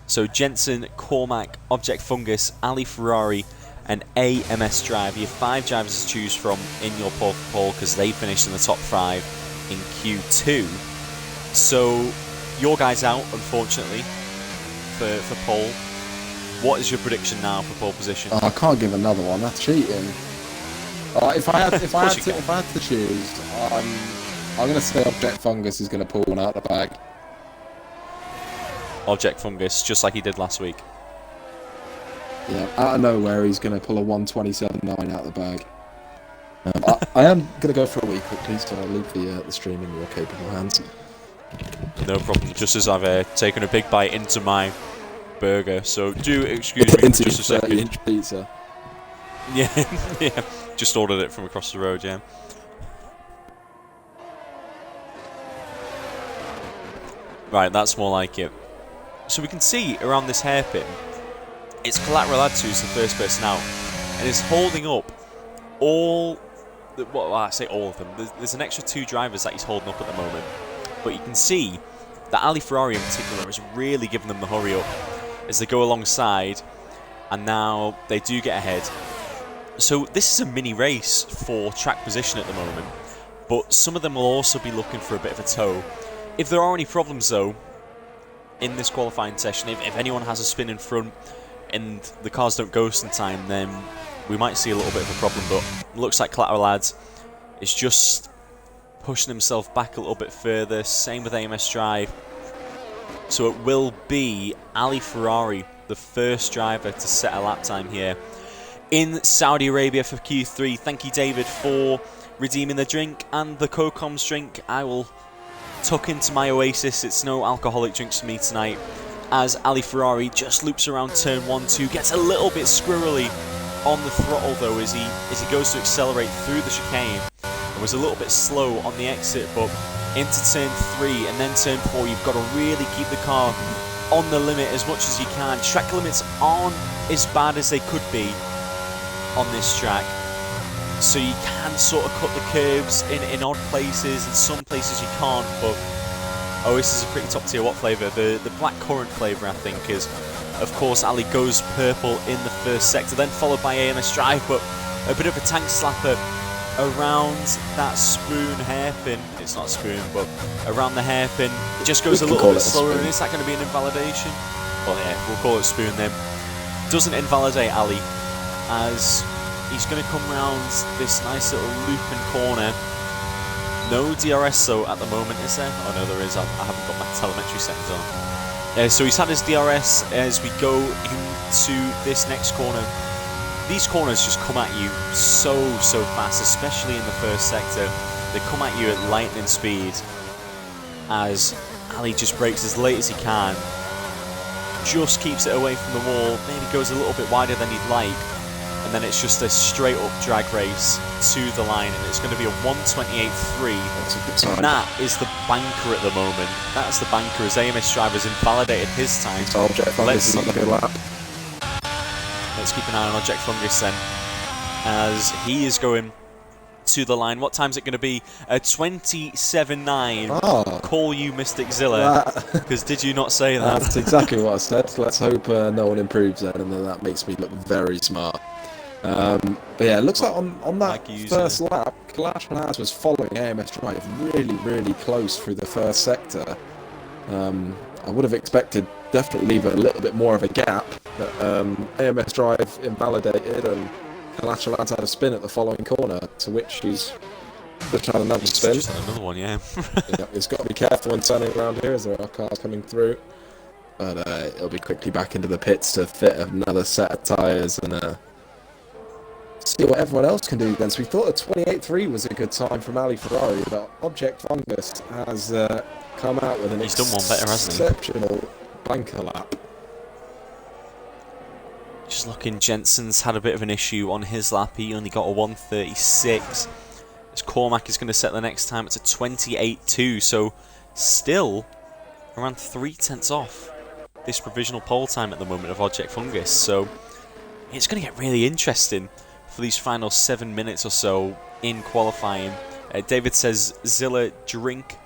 So Jensen, Cormac, Object Fungus, Ali Ferrari, and AMS Drive. You have 5 drivers to choose from in your pole for pole because they finished in the top 5 in Q2. So your guy's out, unfortunately, for pole. What is your prediction now for pole position? I can't give another one. That's cheating. If I had to choose, I'm going to say Object Fungus is going to pull one out of the bag. Object Fungus, just like he did last week. Yeah, out of nowhere, he's going to pull a 1:27.9 out of the bag. I am going to go for a wee quickly, so I'll leave the stream in your capable hands. No problem. Just as I've taken a big bite into my burger, so do excuse me for just a second. 30-inch pizza. Yeah, just ordered it from across the road. Yeah. Right, that's more like it. So we can see around this hairpin, it's Collateral Ads who's the first person out, and is holding up all. Well, I say all of them. There's an extra 2 drivers that he's holding up at the moment, but you can see that Ali Ferrari in particular is really giving them the hurry up as they go alongside, and now they do get ahead. So this is a mini race for track position at the moment, but some of them will also be looking for a bit of a tow. If there are any problems though in this qualifying session, if anyone has a spin in front and the cars don't ghost in time, then we might see a little bit of a problem. But it looks like Collateral Ads is just pushing himself back a little bit further. Same with AMS Drive. So it will be Ali Ferrari, the first driver to set a lap time here in Saudi Arabia for Q3. Thank you, David, for redeeming the drink and the Cocoms drink. I will tuck into my Oasis. It's no alcoholic drinks for me tonight, as Ali Ferrari just loops around turn 1-2, gets a little bit squirrely on the throttle though as he goes to accelerate through the chicane. It was a little bit slow on the exit, but into turn 3 and then turn 4, you've got to really keep the car on the limit as much as you can. Track limits aren't as bad as they could be on this track, so you can sort of cut the curves in odd places, and some places you can't. But oh, this is a pretty top tier. What flavour? The black currant flavour, I think, is. Of course, Ali goes purple in the first sector, then followed by AMS Drive, but a bit of a tank slapper around that spoon hairpin. It's not a spoon, but around the hairpin. It just goes a little bit slower, and is that going to be an invalidation? Well, yeah, we'll call it spoon then. Doesn't invalidate Ali, as he's going to come round this nice little loop and corner. No DRS though at the moment, is there? Oh no, there is. I haven't got my telemetry settings on. So he's had his DRS as we go into this next corner. These corners just come at you so fast, especially in the first sector. They come at you at lightning speed as Ali just brakes as late as he can. Just keeps it away from the wall, maybe goes a little bit wider than he'd like. And then it's just a straight up drag race to the line, and it's going to be a 1:28.3. And that is the banker at the moment. That's the banker as AMS Driver's invalidated his time. Let's keep an eye on Object Fungus then, as he is going to the line. What time's it going to be? 27.9. Oh. Call you Mystic Zilla, because did you not say that? That's exactly what I said. Let's hope no one improves then, and then that makes me look very smart. But yeah, it looks like on that first lap, Clash was following AMS Drive really close through the first sector. I would have expected definitely leave a little bit more of a gap, but AMS Drive invalidated, and Clash had a spin at the following corner, to which he's just had another spin. Just had another one, yeah. Yeah, he's got to be careful when turning around here as there are cars coming through. But he'll be quickly back into the pits to fit another set of tyres and see what everyone else can do then. So we thought a 28.3 was a good time from Ali Ferrari, but Object Fungus has come out with an He's done one better, hasn't he? Exceptional banker lap. Just looking, Jensen's had a bit of an issue on his lap. He only got a 1:36. As Cormac is going to set the next time, it's a 28.2, so still around 3/10 off this provisional pole time at the moment of Object Fungus. So it's going to get really interesting for these final 7 minutes or so in qualifying. David says Zilla drink,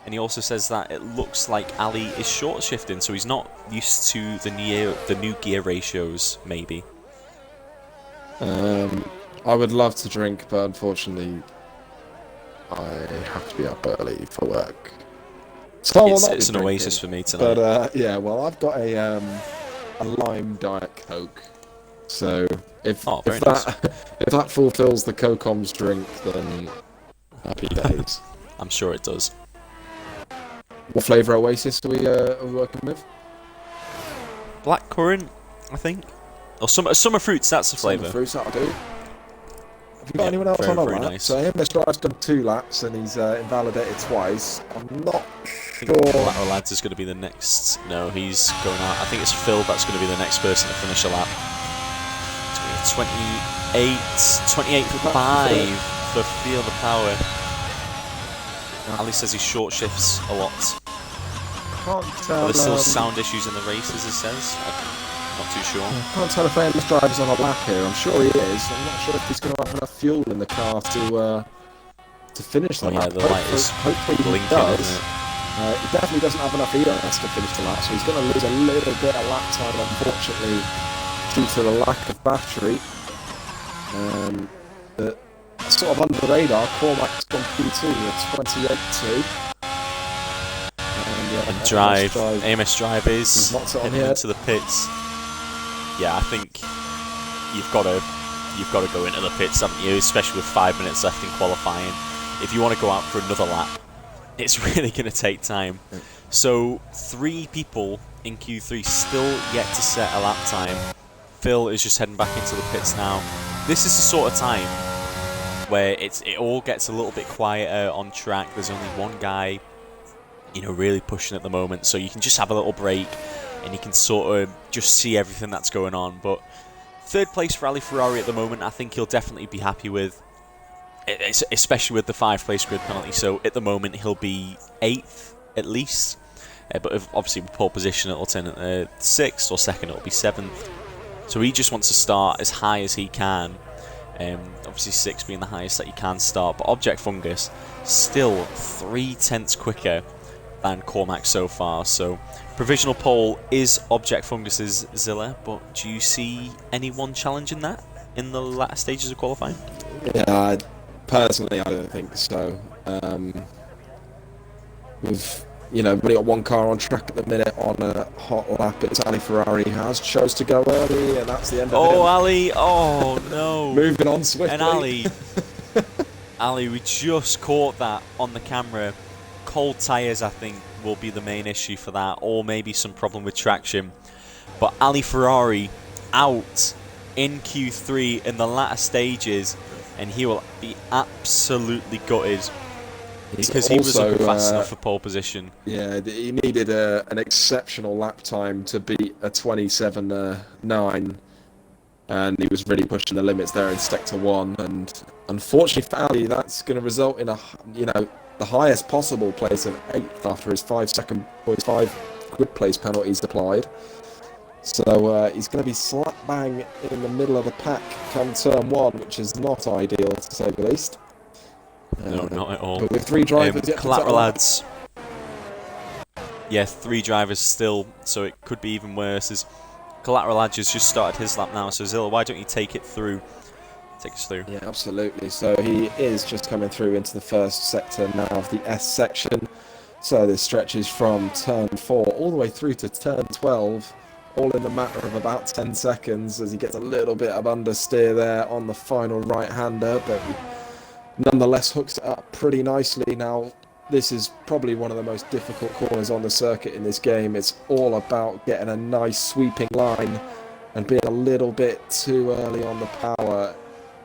and he also says that it looks like Ali is short shifting, so he's not used to the new gear ratios, maybe. I would love to drink, but unfortunately I have to be up early for work. So it's an oasis for me tonight. But yeah, well, I've got a lime Diet Coke. So if that fulfills the CoComs drink, then happy days. I'm sure it does. What flavour Oasis are we working with? Black currant, I think. Or summer fruits, that's the flavour. Summer fruits, that'll do. Have you got anyone else on a lap? Nice. So AMS Drive's done 2 laps and he's invalidated twice. I'm not sure. Collateral Lads is going to be the next. No, he's going out. I think it's Phil that's going to be the next person to finish a lap. 28.5 for Feel the Power. Ali says he short shifts a lot. Can't tell. There's still sound issues in the races, it says. I'm not too sure. I can't tell if AMS Driver's on a lap here. I'm sure he is. I'm not sure if he's going to have enough fuel in the car to finish the lap. Yeah, the light is hopefully blinking, he does. isn't it? He definitely doesn't have enough EOS to finish the lap, so he's going to lose a little bit of lap time, unfortunately, due to the lack of battery. But sort of under the radar, Cormac's gone P2 with 28.2. And AMS Drive is heading into the pits. Yeah, I think you've got to go into the pits, haven't you? Especially with 5 minutes left in qualifying. If you want to go out for another lap, it's really going to take time. So 3 people in Q3 still yet to set a lap time. Phil is just heading back into the pits now. This is the sort of time where it all gets a little bit quieter on track. There's only one guy, really pushing at the moment, so you can just have a little break and you can sort of just see everything that's going on. But 3rd place for Ali Ferrari at the moment, I think he'll definitely be happy with, especially with the 5th place grid penalty. So at the moment he'll be 8th at least. But if, obviously with pole position it'll turn at 6th, or second it'll be 7th. So he just wants to start as high as he can. Obviously 6 being the highest that you can start, but Object Fungus still 3/10 quicker than Cormac so far. So provisional pole is Object Fungus's Zilla, but do you see anyone challenging that in the latter stages of qualifying? Yeah, personally, I don't think so. We've only got one car on track at the minute on a hot lap. It's Ali Ferrari, who has chose to go early, and that's the end of it. Oh, Ali! Oh no! Moving on swiftly. And Ali, we just caught that on the camera. Cold tyres, I think, will be the main issue for that, or maybe some problem with traction. But Ali Ferrari out in Q3 in the latter stages, and he will be absolutely gutted because he was looking fast enough for pole position. Yeah, he needed an exceptional lap time to beat a 27.9, and he was really pushing the limits there in Sector 1. And unfortunately for Ali, that's going to result in the highest possible place of 8th after his 5 grid place penalties applied. So he's going to be slap bang in the middle of the pack come turn 1, which is not ideal to say the least. No, not at all. But with 3 drivers yet collateral ads. Yeah, 3 drivers still, so it could be even worse. As Collateral Ad has just started his lap now, so Zilla, why don't you take it through? Take us through. Yeah, absolutely. So he is just coming through into the first sector now of the S section. So this stretches from turn 4 all the way through to turn 12, all in the matter of about 10 seconds, as he gets a little bit of understeer there on the final right-hander, but he nonetheless hooks it up pretty nicely. Now, this is probably one of the most difficult corners on the circuit in this game. It's all about getting a nice sweeping line, and being a little bit too early on the power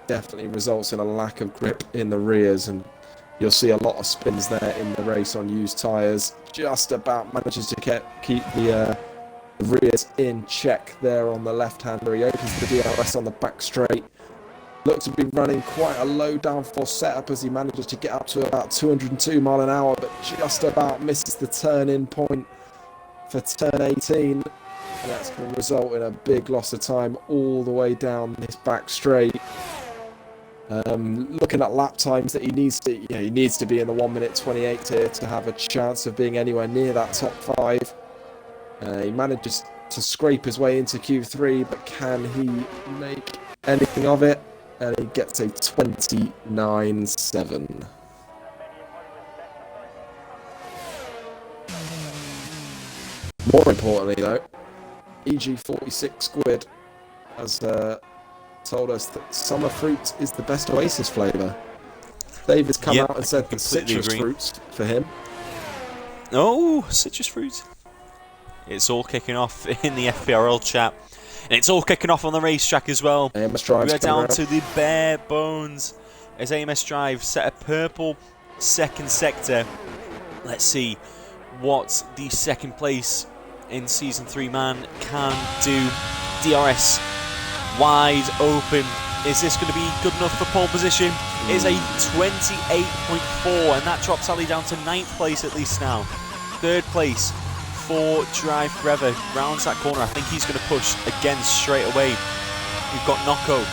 definitely results in a lack of grip in the rears, and you'll see a lot of spins there in the race on used tyres. Just about manages to keep the rears in check there on the left-hander. He opens the DRS on the back straight. Looks to be running quite a low downforce setup as he manages to get up to about 202 mile an hour, but just about misses the turn-in point for turn 18. And that's going to result in a big loss of time all the way down this back straight. Looking at lap times that he needs to be in the 1:28 here to have a chance of being anywhere near that top 5. He manages to scrape his way into Q3, but can he make anything of it? And he gets a 29.7. More importantly though, EG46 Squid has told us that summer fruit is the best Oasis flavour. David's come out and said that citrus fruits for him. Oh, citrus fruit. It's all kicking off in the FPRL chat. And it's all kicking off on the racetrack as well. AMS Drive's We're down to the bare bones as AMS Drive set a purple second sector. Let's see what the second place in Season 3 man can do. DRS wide open. Is this going to be good enough for pole position? It is a 28.4, and that drops Ali down to 9th place at least now. 3rd place for Drive Forever. Rounds that corner. I think he's going to push again straight away. We've got Nocco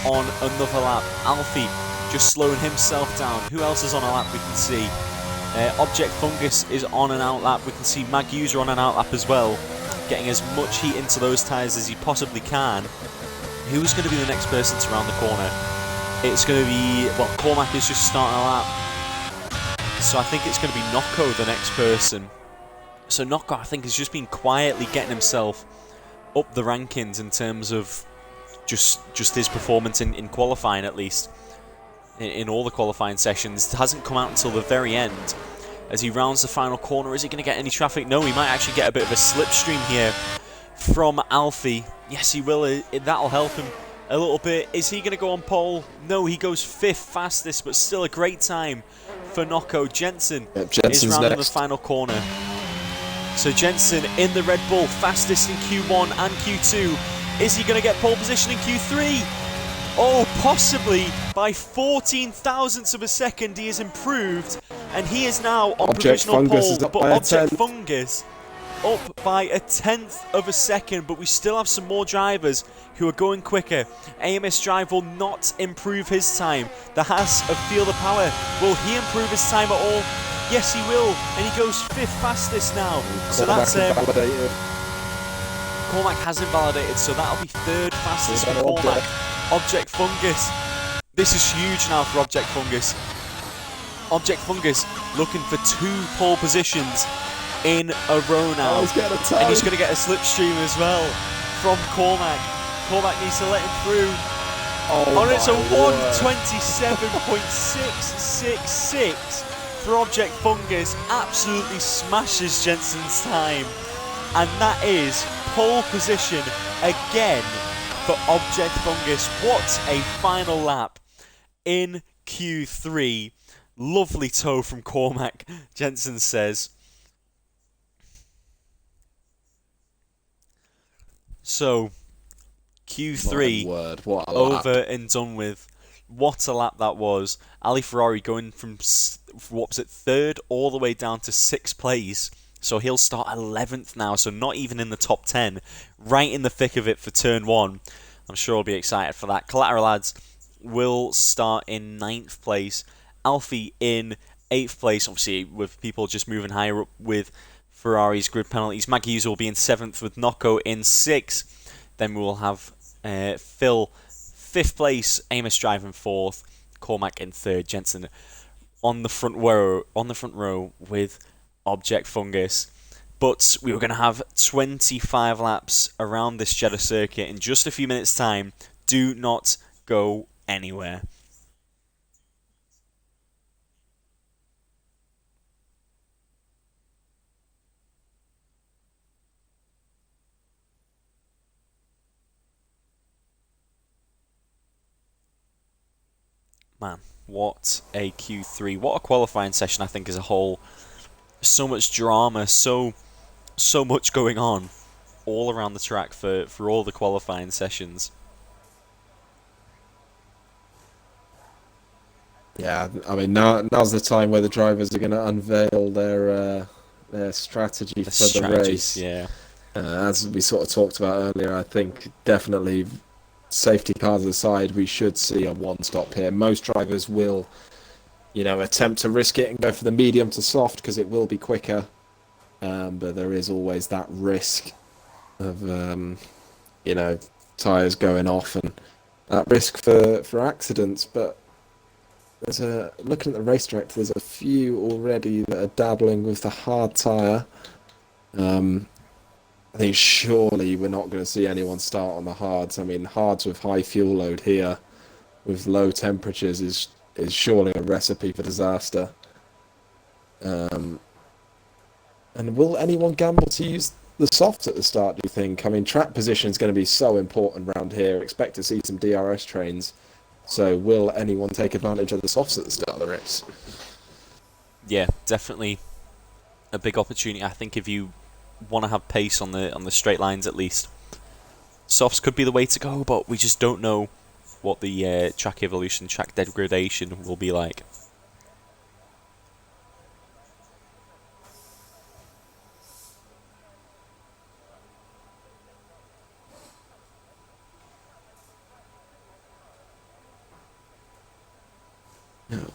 on another lap. Alfie just slowing himself down. Who else is on a lap we can see? Object Fungus is on an out lap. We can see Mag User on an out lap as well, getting as much heat into those tyres as he possibly can. Who's going to be the next person to round the corner? It's going to be, well, Cormac is just starting a lap. So I think it's going to be Nocco, the next person. So Nocco, I think, has just been quietly getting himself up the rankings in terms of just his performance in qualifying, at least. In all the qualifying sessions. It hasn't come out until the very end. As he rounds the final corner, is he going to get any traffic? No, he might actually get a bit of a slipstream here from Alfie. Yes, he will. That'll help him a little bit. Is he going to go on pole? No, he goes 5th fastest, but still a great time for Nocco. Jensen is rounding the final corner. So Jensen in the Red Bull, fastest in Q1 and Q2. Is he going to get pole position in Q3? Oh, possibly by 14 thousandths of a second. He has improved And he is now on Object provisional Fungus pole, is up but by a Object tenth. Fungus up by a tenth of a second, but we still have some more drivers who are going quicker. AMS Drive will not improve his time. The Haas of Feel the Power, will he improve his time at all? Yes, he will, and he goes 5th fastest now. So that's invalidated. Cormac has invalidated, so that'll be 3rd fastest for Cormac. Object Fungus. This is huge now for Object Fungus. Object Fungus looking for 2 pole positions in a row now. Oh, he's and he's going to get a slipstream as well from Cormac. Cormac needs to let him through. Oh, It's a word. 1:27.666 for Object Fungus. Absolutely smashes Jensen's time. And that is pole position again for Object Fungus. What a final lap in Q3. Lovely toe from Cormac, Jensen says. So, Q3 what a over lap. and done with. What a lap that was. Ali Ferrari going from, what was it, 3rd all the way down to 6th place. So he'll start 11th now, so not even in the top 10. Right in the thick of it for turn 1. I'm sure I'll be excited for that. Collateral Lads will start in 9th place. Alfie in 8th place, obviously with people just moving higher up with Ferrari's grid penalties. Maggie will be in 7th with Nocco in 6th. Then we will have Phil 5th place, Amos driving 4th, Cormac in 3rd, Jensen on the front row with Object Fungus. But we were going to have 25 laps around this Jeddah circuit in just a few minutes' time. Do not go anywhere. Man, what a Q3. What a qualifying session, I think, as a whole. So much drama, so much going on all around the track for all the qualifying sessions. Yeah, I mean, now's the time where the drivers are going to unveil their strategy for the race. Yeah. As we sort of talked about earlier, I think definitely, safety cars aside, we should see a one-stop here. Most drivers will, attempt to risk it and go for the medium to soft because it will be quicker. But there is always that risk of, tyres going off and that risk for accidents. But looking at the race director, there's a few already that are dabbling with the hard tyre. I think surely we're not going to see anyone start on the hards. I mean, hards with high fuel load here, with low temperatures, is surely a recipe for disaster. And will anyone gamble to use the softs at the start, do you think? I mean, track position is going to be so important around here. Expect to see some DRS trains. So will anyone take advantage of the softs at the start of the race? Yeah, definitely a big opportunity. I think if you want to have pace on the straight lines at least, softs could be the way to go, but we just don't know what the track evolution, track degradation will be like.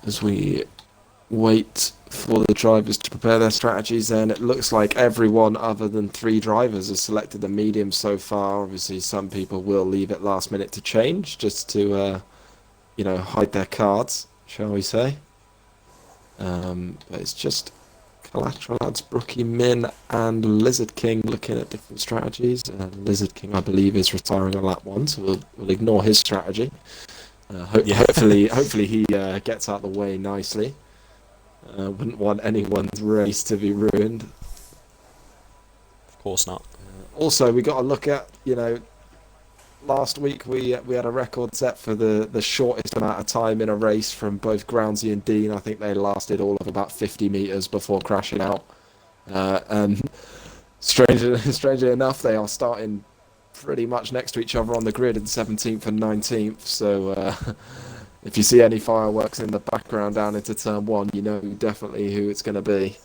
As we wait for the drivers to prepare their strategies, then it looks like everyone other than 3 drivers has selected the medium so far. Obviously, some people will leave it last minute to change, just to, hide their cards, shall we say. But it's just Collateral Lads, Brookie Min, and Lizard King looking at different strategies. Lizard King, I believe, is retiring on lap 1, so we'll ignore his strategy. Hopefully he gets out of the way nicely. Wouldn't want anyone's race to be ruined. Of course not. Also, we got to look at, last week we had a record set for the shortest amount of time in a race from both Groundsy and Dean. I think they lasted all of about 50 metres before crashing out. And strangely enough, they are starting pretty much next to each other on the grid in 17th and 19th. So If you see any fireworks in the background down into turn 1, you know definitely who it's going to be.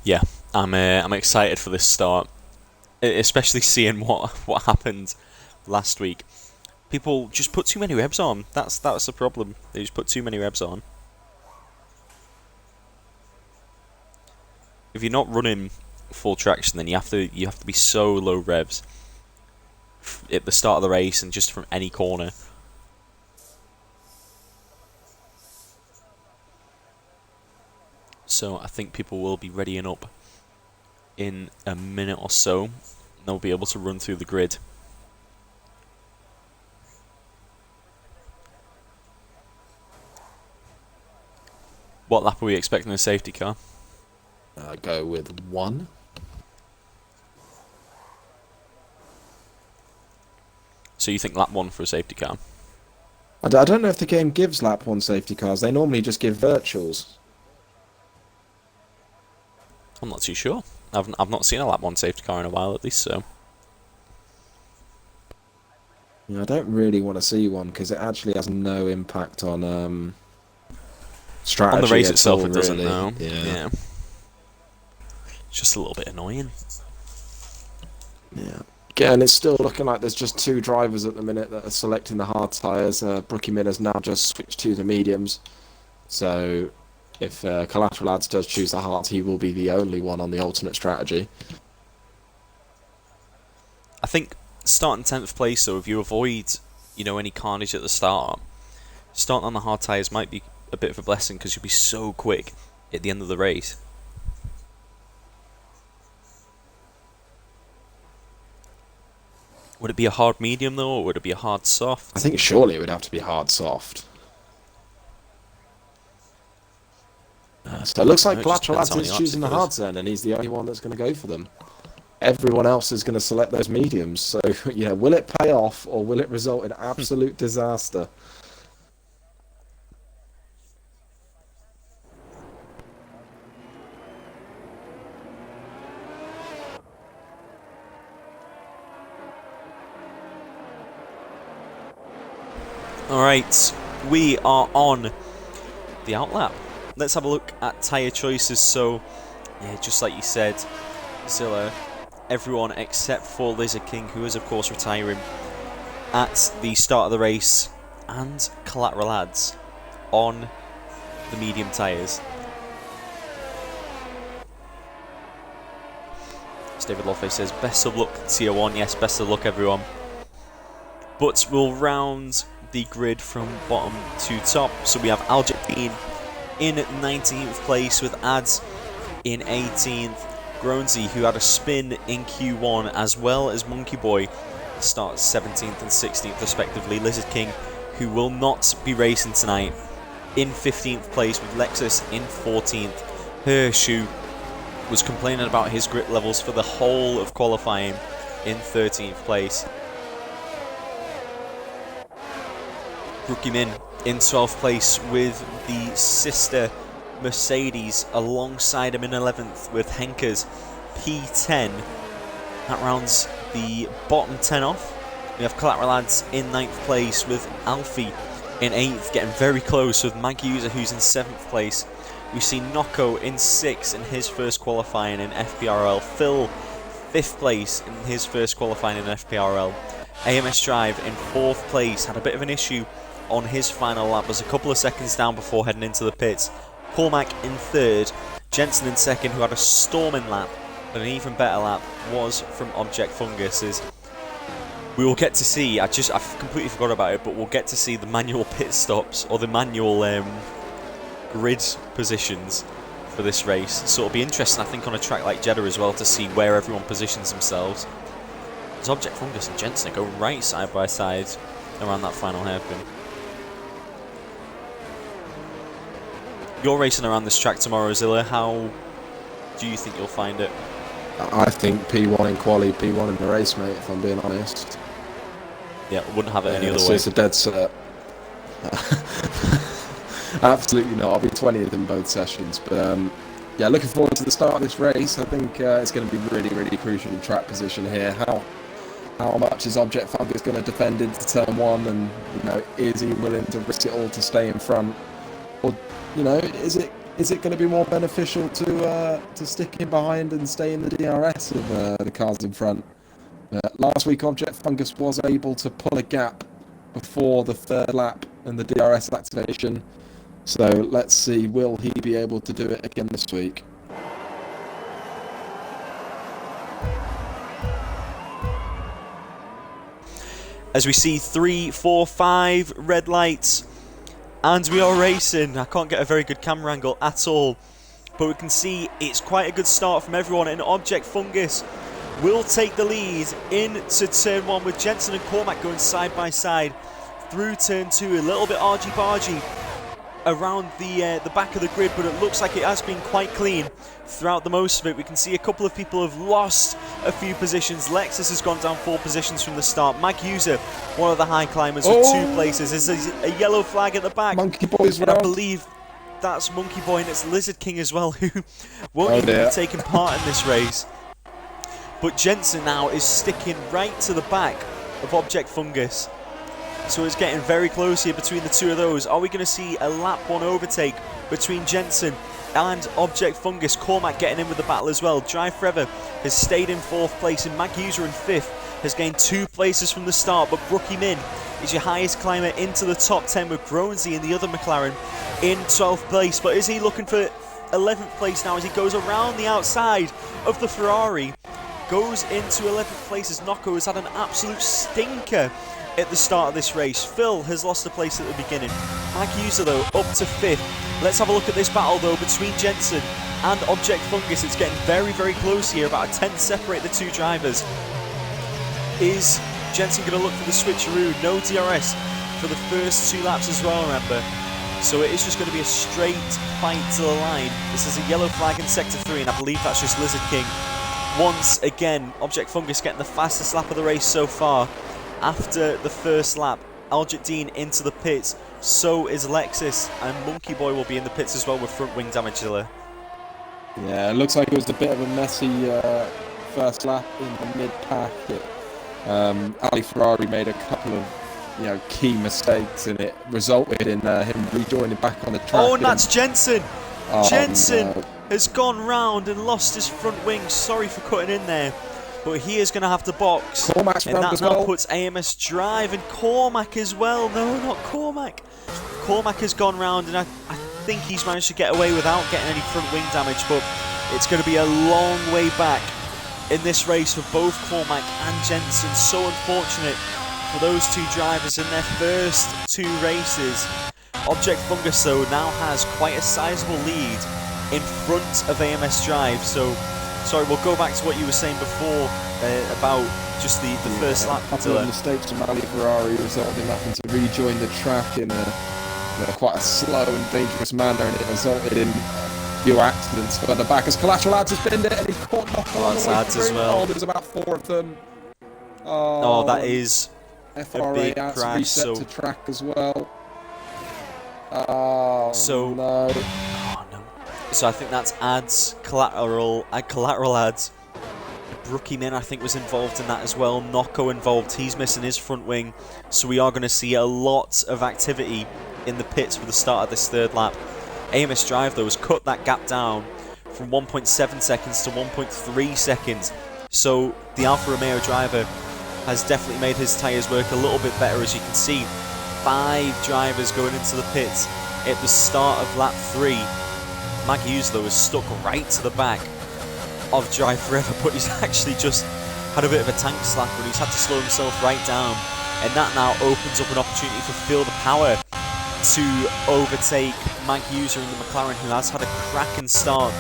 Yeah, I'm excited for this start, especially seeing what happened last week. People just put too many revs on. That's the problem. They just put too many revs on. If you're not running full traction, then you have to be so low revs at the start of the race and just from any corner. So I think people will be readying up in a minute or so. They'll be able to run through the grid. What lap are we expecting a safety car? Go with 1. So you think lap 1 for a safety car? I don't know if the game gives lap 1 safety cars. They normally just give virtuals. I'm not too sure. I've not seen a lap 1 safety car in a while at least, so... I don't really want to see one because it actually has no impact on strategy. On the race at itself, all, it doesn't, really. no. Yeah. It's just a little bit annoying. Yeah. Again, it's still looking like there's just 2 drivers at the minute that are selecting the hard tyres. Brookie Miller's now just switched to the mediums. So if Collateral Lads does choose the hards, he will be the only one on the alternate strategy. I think starting 10th place, though, if you avoid, any carnage at the start, starting on the hard tyres might be a bit of a blessing because you'll be so quick at the end of the race. Would it be a hard medium, though, or would it be a hard soft? I think surely it would have to be hard soft. So it looks like Collateral Lads is choosing the hards then, and he's the only one that's going to go for them. Everyone else is going to select those mediums. So, will it pay off, or will it result in absolute disaster? Alright, we are on the outlap. Let's have a look at tyre choices. So, yeah, just like you said, Zilla, everyone except for Lizard King, who is of course retiring at the start of the race, and Collateral Lads on the medium tyres. As David Loffey says, best of luck Tier 1. Yes, best of luck everyone. But we'll round the grid from bottom to top. So we have Aljit Bean in 19th place with Ads in 18th. Groansy, who had a spin in Q1, as well as Monkey Boy, starts 17th and 16th respectively. Lizard King, who will not be racing tonight, in 15th place with Lexus in 14th. Hirsch, who was complaining about his grip levels for the whole of qualifying, in 13th place. Rookie Min in 12th place with the sister Mercedes alongside him in 11th with Henkers P10. That rounds the bottom 10 off. We have Collateral Lads in 9th place with Alfie in 8th, getting very close with Mag User, who's in 7th place. We see Noko in 6th in his first qualifying in FPRL. Phil 5th place in his first qualifying in FPRL. AMS Drive in 4th place, had a bit of an issue on his final lap, was a couple of seconds down before heading into the pits. Cormac in 3rd, Jensen in 2nd, who had a storming lap, but an even better lap was from Object Fungus. We will get to see, I've completely forgot about it, but we'll get to see the manual pit stops, or the manual grid positions for this race. So it'll be interesting, I think, on a track like Jeddah as well, to see where everyone positions themselves. As Object Fungus and Jensen go right side by side around that final hairpin. You're racing around this track tomorrow, Zilla. How do you think you'll find it? I think P1 in quali, P1 in the race, mate, if I'm being honest. Yeah, wouldn't have it any other way. It's a dead cert. Absolutely not. I'll be 20th in both sessions. But yeah, looking forward to the start of this race. I think it's going to be really, really crucial track position here. How how much is Object Fungus going to defend into turn one, and is he willing to risk it all to stay in front, or is it going to be more beneficial to stick in behind and stay in the DRS of the cars in front? Last week, Object Fungus was able to pull a gap before the third lap and the DRS activation. So let's see, will he be able to do it again this week? As we see 3, 4, 5 red lights, and we are racing. I can't get a very good camera angle at all, but we can see it's quite a good start from everyone, and Object Fungus will take the lead into turn 1 with Jensen and Cormac going side by side through turn 2. A little bit argy-bargy around the back of the grid, but it looks like it has been quite clean throughout the most of it. We can see a couple of people have lost a few positions. Lexus has gone down 4 positions from the start. Mag User, one of the high climbers, with 2 places. There's a yellow flag at the back. Monkey Boy's and I believe that's Monkey Boy, and it's Lizard King as well, who won't even be taking part in this race. But Jensen now is sticking right to the back of Object Fungus. So it's getting very close here between the two of those. Are we going to see a lap 1 overtake between Jensen and Object Fungus? Cormac getting in with the battle as well. Drive Forever has stayed in 4th place, and Mag User in 5th has gained 2 places from the start. But Brookie Min is your highest climber into the top 10, with Groensey and the other McLaren in 12th place. But is he looking for 11th place now as he goes around the outside of the Ferrari? Goes into 11th place as Nocco has had an absolute stinker at the start of this race. Phil has lost a place at the beginning. Mag User though up to 5th. Let's have a look at this battle though between Jensen and Object Fungus. It's getting very, very close here. About a tenth separate the two drivers. Is Jensen going to look for the switcheroo? No DRS for the first 2 laps as well, remember. So it is just going to be a straight fight to the line. This is a yellow flag in Sector 3, and I believe that's just Lizard King. Once again, Object Fungus getting the fastest lap of the race so far. After the first lap, Aljit Dean into the pits. So is Lexus, and Monkey Boy will be in the pits as well with front wing damage there. Yeah, it looks like it was a bit of a messy first lap in the mid-pack. Ali Ferrari made a couple of key mistakes, and it resulted in him rejoining back on the track. Oh, and that's Jensen! Jensen no. has gone round and lost his front wing. Sorry for cutting in there, but he is going to have to box. Cormac's and that as now well. puts AMS Drive and Cormac as well. No, not Cormac. Cormac has gone round, and I think he's managed to get away without getting any front wing damage, but it's going to be a long way back in this race for both Cormac and Jensen. So unfortunate for those two drivers in their first 2 races. Object Fungus though now has quite a sizable lead in front of AMS Drive. So, sorry, we'll go back to what you were saying before about just the first lap. A couple of mistakes from Ali Ferrari resulted in having to rejoin the track in quite a slow and dangerous manner, and it resulted in a few accidents for the back as Collateral Ads has been there, and he's caught Nocco on the way Ads as through. well. There's about 4 of them. Oh, that is FRA a big Ads crash. reset So to track as well. Oh, So- no. Oh, no. So I think that's ads, collateral ads. Brookie Min, I think, was involved in that as well. Nocco involved. He's missing his front wing. So we are going to see a lot of activity in the pits for the start of this 3rd lap. AMS Drive, though, has cut that gap down from 1.7 seconds to 1.3 seconds. So the Alfa Romeo driver has definitely made his tyres work a little bit better, as you can see. 5 drivers going into the pits at the start of lap 3. Mag Hughes, though, is stuck right to the back of Drive Forever, but he's actually just had a bit of a tank slapper, and he's had to slow himself right down. And that now opens up an opportunity for Feel the Power to overtake Mag User in the McLaren, who has had a cracking start.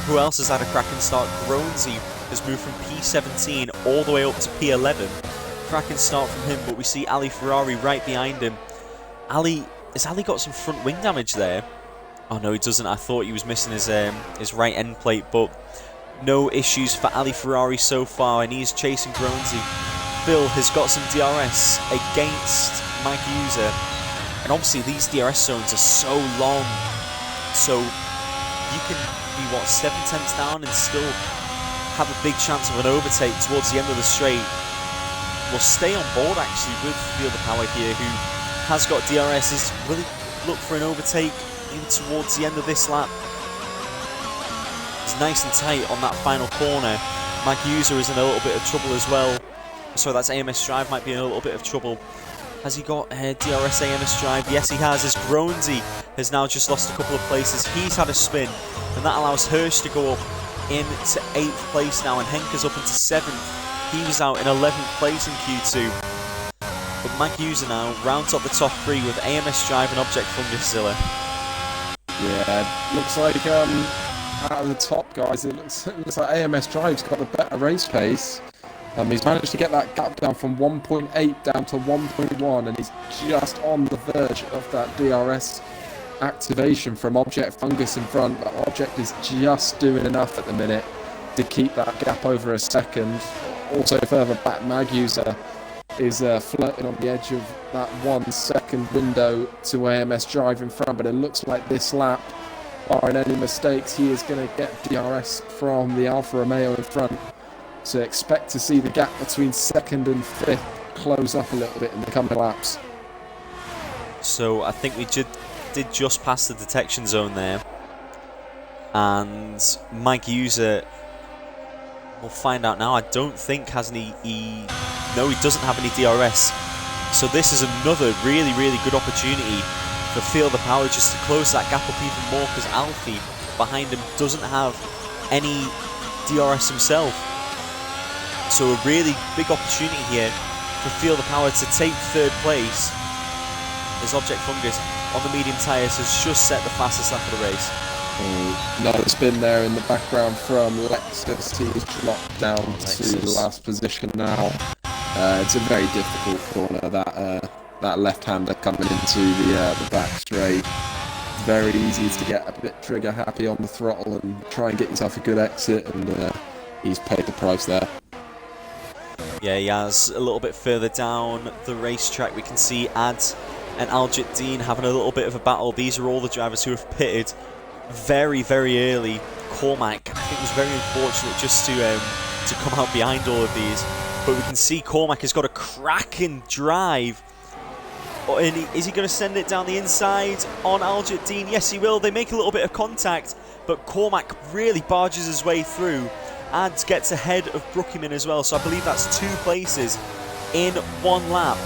Who else has had a cracking start? Groensey has moved from P17 all the way up to P11. Cracking start from him, but we see Ali Ferrari right behind him. Has Ali got some front wing damage there? Oh no, he doesn't. I thought he was missing his right end plate, but no issues for Ali Ferrari so far, and he's chasing Groensey. Phil has got some DRS against Mag User, and obviously these DRS zones are so long, so you can be 7/10 down and still have a big chance of an overtake towards the end of the straight. will stay on board actually with Feel the Power here, who has got DRS, is really look for an overtake in towards the end of this lap. It's nice and tight on that final corner. Mike User is in a little bit of trouble as well. So that's AMS Drive might be in a little bit of trouble. Has he got DRS AMS Drive? Yes, he has. As Groensey has now just lost a couple of places. He's had a spin, and that allows Hirsch to go up into 8th place now, and Henker's up into 7th. He was out in 11th place in Q2. But Mike User now rounds up the top 3 with AMS Drive and Object Fungus Zilla. Yeah, looks like out of the top guys, it looks like AMS Drive's got the better race pace. He's managed to get that gap down from 1.8 down to 1.1, and he's just on the verge of that DRS activation from Object Fungus in front, but Object is just doing enough at the minute to keep that gap over a second. Also further back, Maguser is flirting on the edge of that 1 second window to AMS Drive in front, but it looks like this lap, barring any mistakes, he is going to get DRS from the Alfa Romeo in front. So expect to see the gap between 2nd and 5th close up a little bit in the coming laps. So I think we did just pass the detection zone there, and Mike User, we'll find out now, I don't think has any, no, he doesn't have any DRS. So this is another really, really good opportunity for Feel the Power just to close that gap up even more, because Alfie behind him doesn't have any DRS himself. So a really big opportunity here for Feel the Power to take 3rd place, as Object Fungus on the medium tyres has just set the fastest lap of the race. Another spin there in the background from Lexus. He's dropped down to the last position now. It's a very difficult corner, that left-hander coming into the back straight. It's very easy to get a bit trigger happy on the throttle and try and get yourself a good exit, and he's paid the price there. Yeah, he has. A little bit further down the racetrack, we can see Ads and Aljit Dean having a little bit of a battle. These are all the drivers who have pitted very, very early. Cormac, I think, was very unfortunate just to come out behind all of these. But we can see Cormac has got a cracking drive. And is he going to send it down the inside on Aljit Dean? Yes, he will. They make a little bit of contact, but Cormac really barges his way through. Ads gets ahead of Brookyman as well, so I believe that's 2 places in 1 lap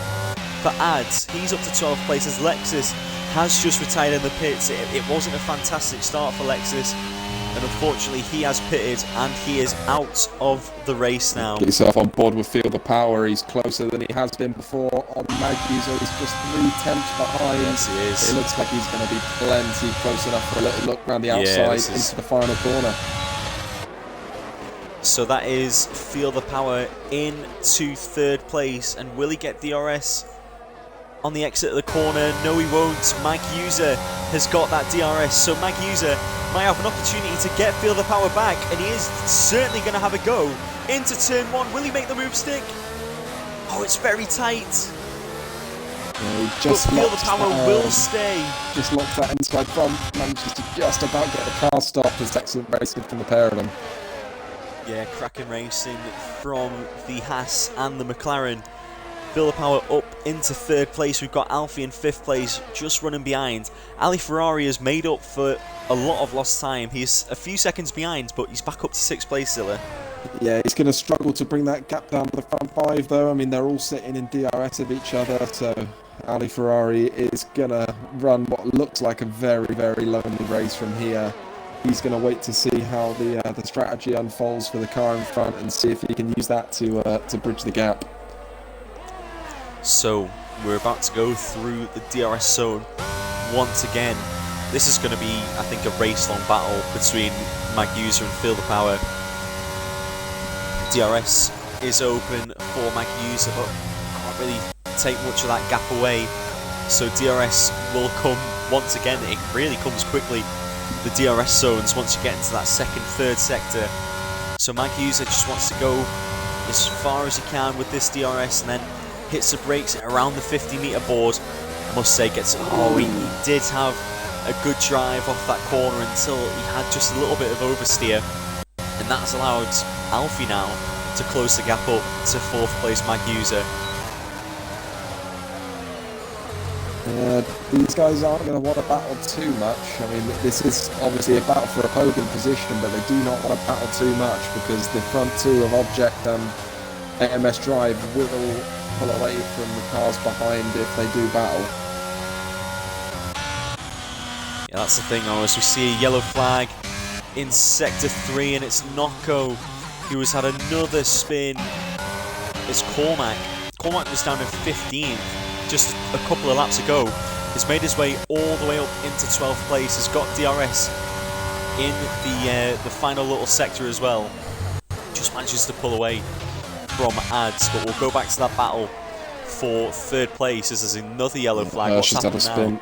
for Ads. He's up to 12th place as Lexus has just retired in the pits. It wasn't a fantastic start for Lexus, and unfortunately he has pitted and he is out of the race now. Get yourself on board with Feel the Power. He's closer than he has been before on Maguser. He's just 3/10 behind. Yes, he is. It looks like he's going to be plenty close enough for a little look around the outside into the final corner. So that is Feel the Power into 3rd place, and will he get DRS on the exit of the corner? No, he won't. Mike User has got that DRS, so Mike User might have an opportunity to get Feel the Power back, and he is certainly going to have a go into turn 1. Will he make the move stick? Oh, it's very tight. Yeah, but Feel the Power will stay. Just locked that inside front, manages to just about get the car stopped. It's excellent racing from the pair of them. Yeah, cracking racing from the Haas and the McLaren. Feel the Power up into 3rd place. We've got Alfie in 5th place, just running behind. Ali Ferrari has made up for a lot of lost time. He's a few seconds behind, but he's back up to 6th place, Zilla. Yeah, he's going to struggle to bring that gap down to the front 5, though. I mean, they're all sitting in DRS of each other, so Ali Ferrari is going to run what looks like a very, very lonely race from here. He's going to wait to see how the strategy unfolds for the car in front and see if he can use that to bridge the gap. So we're about to go through the DRS zone once again. This is going to be, I think, a race-long battle between Maguser and Feel the Power. DRS is open for Maguser, but can't really take much of that gap away. So DRS will come once again. It really comes quickly. The DRS zones once you get into that 2nd, 3rd sector. So Maguser just wants to go as far as he can with this DRS, and then hits the brakes around the 50-meter board. I must say, he did have a good drive off that corner until he had just a little bit of oversteer, and that's allowed Alfie now to close the gap up to 4th place Magusa. These guys aren't going to want to battle too much. I mean, this is obviously a battle for a podium position, but they do not want to battle too much because the front two of Object and AMS Drive will pull away from the cars behind if they do battle. Yeah, that's the thing though, as we see a yellow flag in Sector 3, and it's Nocco who has had another spin. It's Cormac. Cormac was down in 15th just a couple of laps ago. He's made his way all the way up into 12th place, has got DRS in the final little sector as well. Just manages to pull away from Ads, but we'll go back to that battle for 3rd place as there's another yellow flag. What's happened now?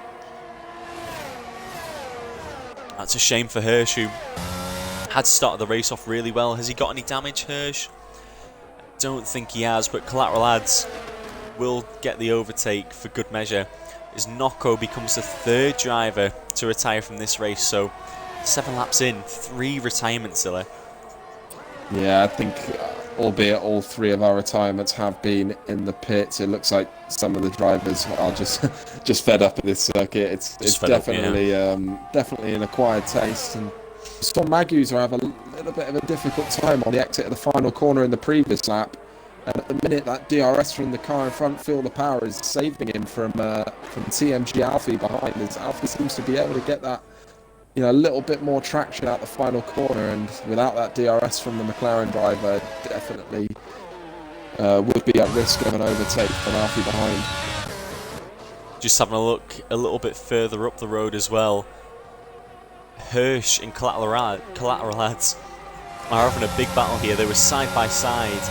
That's a shame for Hirsch, who had started the race off really well. Has he got any damage, Hirsch? I don't think he has, but Collateral Ads will get the overtake for good measure as Nocco becomes the 3rd driver to retire from this race. So 7 laps in, 3 retirements, Zilla. Yeah, I think, albeit all 3 of our retirements have been in the pits, it looks like some of the drivers are just fed up with this circuit. It's definitely definitely an acquired taste. And saw Magusa have a little bit of a difficult time on the exit of the final corner in the previous lap. And at the minute, that DRS from the car in front, Feel the Power, is saving him from TMG Alfie behind. As Alfie seems to be able to get that, a little bit more traction out the final corner, and without that DRS from the McLaren driver, definitely would be at risk of an overtake from Alfie behind. Just having a look a little bit further up the road as well. Hirsch and Collateral Ads are having a big battle here. They were side by side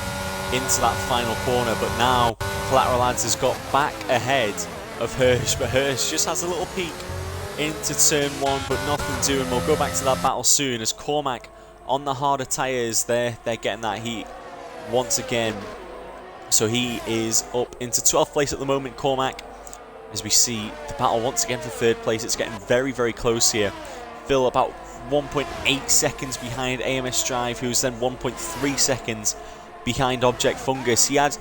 into that final corner, but now Collateral Ads has got back ahead of Hirsch, but Hirsch just has a little peek into turn 1, but nothing doing. We'll go back to that battle soon as Cormac on the harder tyres. They're getting that heat once again, so he is up into 12th place at the moment, Cormac, as we see the battle once again for 3rd place. It's getting very, very close here. Phil about 1.8 seconds behind AMS Drive, who's then 1.3 seconds behind Object Fungus. He had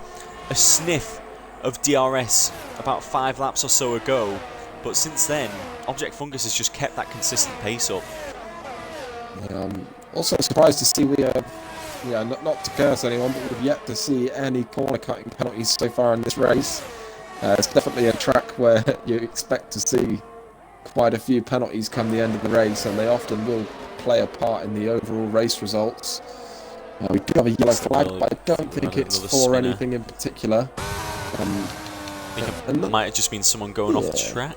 a sniff of DRS about 5 laps or so ago, but since then Object Fungus has just kept that consistent pace up. Also surprised to see we have, not to curse anyone, but we've yet to see any corner cutting penalties so far in this race. It's definitely a track where you expect to see quite a few penalties come the end of the race, and they often will play a part in the overall race results. We do have a yellow flag, but I don't think it's for anything in particular. I think it might have just been someone going off the track.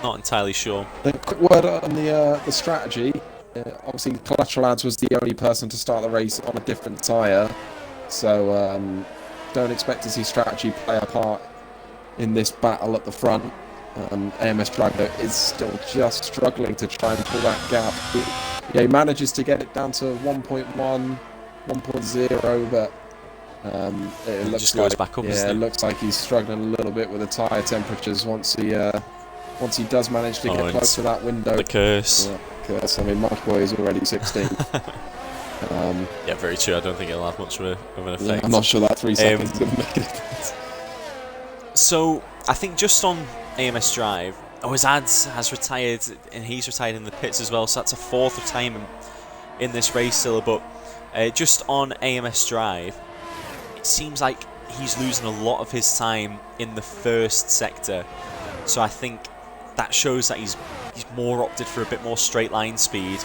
Not entirely sure. A quick word on the strategy. Obviously, Collateral Ads was the only person to start the race on a different tyre, so don't expect to see strategy play a part in this battle at the front. AMS Driver is still just struggling to try and pull that gap. He manages to get it down to 1.1. 1.0, but it looks just goes back up. It looks like he's struggling a little bit with the tyre temperatures once he does manage to get close to that window. The curse. Yeah, curse. I mean, my boy is already 16. Yeah, very true. I don't think it'll have much of an effect. Yeah, I'm not sure that 3 seconds is going to make a difference. So I think just on AMS Drive, his Ads has retired, and he's retired in the pits as well. So that's a 4th retirement in this race still, but. Just on AMS Drive, it seems like he's losing a lot of his time in the 1st sector. So I think that shows that he's more opted for a bit more straight line speed.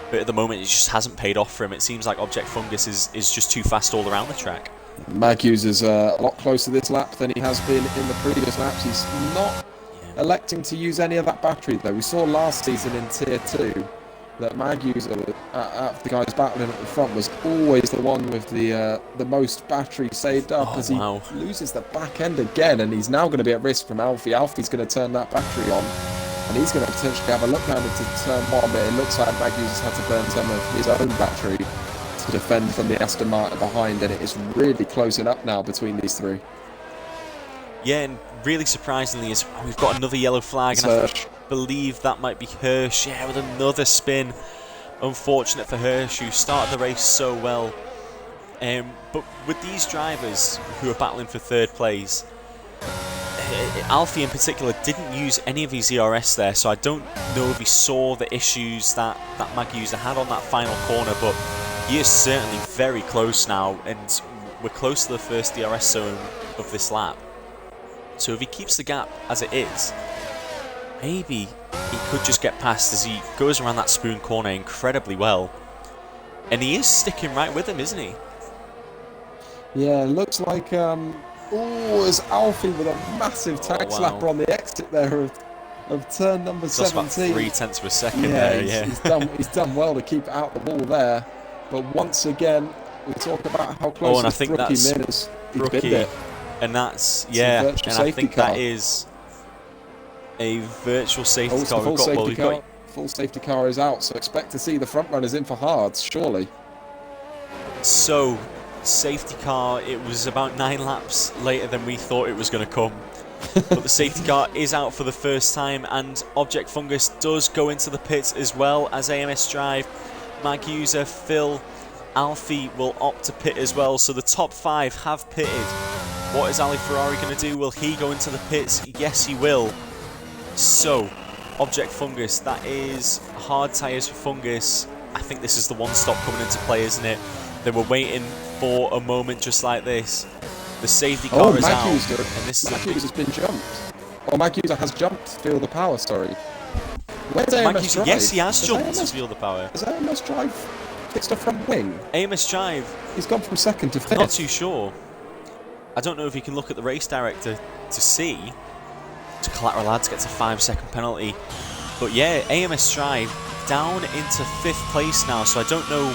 But at the moment, it just hasn't paid off for him. It seems like Object Fungus is just too fast all around the track. Magusa is a lot closer this lap than he has been in the previous laps. He's not electing to use any of that battery, though. We saw last season in Tier 2 that Magusa, out of the guys battling at the front, was always the one with the most battery saved up, as he loses the back end again, and he's now going to be at risk from Alfie. Alfie's going to turn that battery on, and he's going to potentially have a look down into turn 1, but it looks like Magusa's had to burn some of his own battery to defend from the Aston Martin behind, and it is really closing up now between these 3. Yeah, and really surprisingly is we've got another yellow flag, and I believe that might be Hirsch. Yeah, with another spin. Unfortunate for Hirsch, who started the race so well. But with these drivers who are battling for third place, Alfie in particular didn't use any of his ERS there, so I don't know if he saw the issues that Magusa had on that final corner, but he is certainly very close now, and we're close to the first DRS zone of this lap. So if he keeps the gap as it is, maybe he could just get past as he goes around that spoon corner incredibly well. And he is sticking right with him, isn't he? Yeah, looks like... there's Alfie with a massive tag slapper on the exit there of turn number 17. About 0.3 of a second there, yeah. He's done well to keep out the ball there. But once again, we talk about how close and I think rookie that's Min is. rookie, and that's, yeah, and I think that is a virtual safety car. Full safety car is out, so expect to see the front runners in for hards, surely. So, safety car, it was about 9 laps later than we thought it was going to come. But the safety car is out for the first time, and Object Fungus does go into the pits as well as AMS Drive. Magusa, Phil, Alfie will opt to pit as well, so the top 5 have pitted. What is Ali Ferrari going to do? Will he go into the pits? Yes, he will. So, Object Fungus, that is hard tyres for Fungus. I think this is the one stop coming into play, isn't it? They were waiting for a moment just like this. The safety car is out, and this is Magusa has been jumped. Or Magusa has jumped to feel the power, sorry. Where's AMS Drive? Yes, he has jumped to feel the power. Has AMS Drive fixed a front wing? AMS Drive. He's gone from 2nd to 5th. Not too sure. I don't know if you can look at the race director to see. To Collateral Lads gets a 5-second penalty. But yeah, AMS Drive down into 5th place now, so I don't know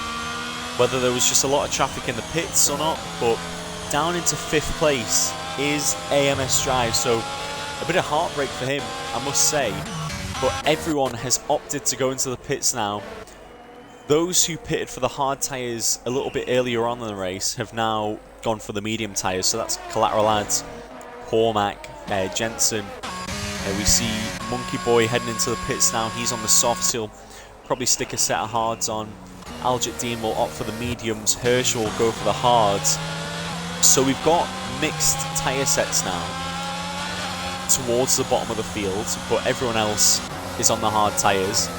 whether there was just a lot of traffic in the pits or not, but down into 5th place is AMS Drive, so a bit of heartbreak for him, I must say. But everyone has opted to go into the pits now. Those who pitted for the hard tyres a little bit earlier on in the race have now gone for the medium tyres, so that's Collateral Lads, Cormac, Jensen. We see Monkey Boy heading into the pits now. He's on the softs, he'll probably stick a set of hards on. Aljit Dean will opt for the mediums, Herschel will go for the hards. So we've got mixed tyre sets now towards the bottom of the field, but everyone else is on the hard tyres.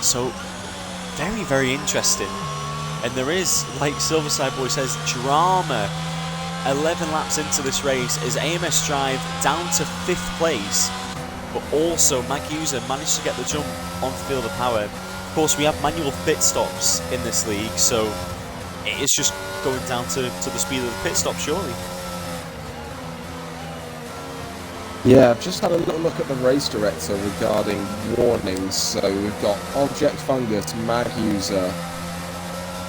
So very, very interesting. And there is, like Silverside Boy says, drama 11 laps into this race is AMS Drive down to 5th place, but also Magusa managed to get the jump on Field of Power. Of course, we have manual pit stops in this league, so it is just going down to the speed of the pit stop, surely. Yeah, I've just had a little look at the race director regarding warnings. So we've got Object Fungus, Magusa.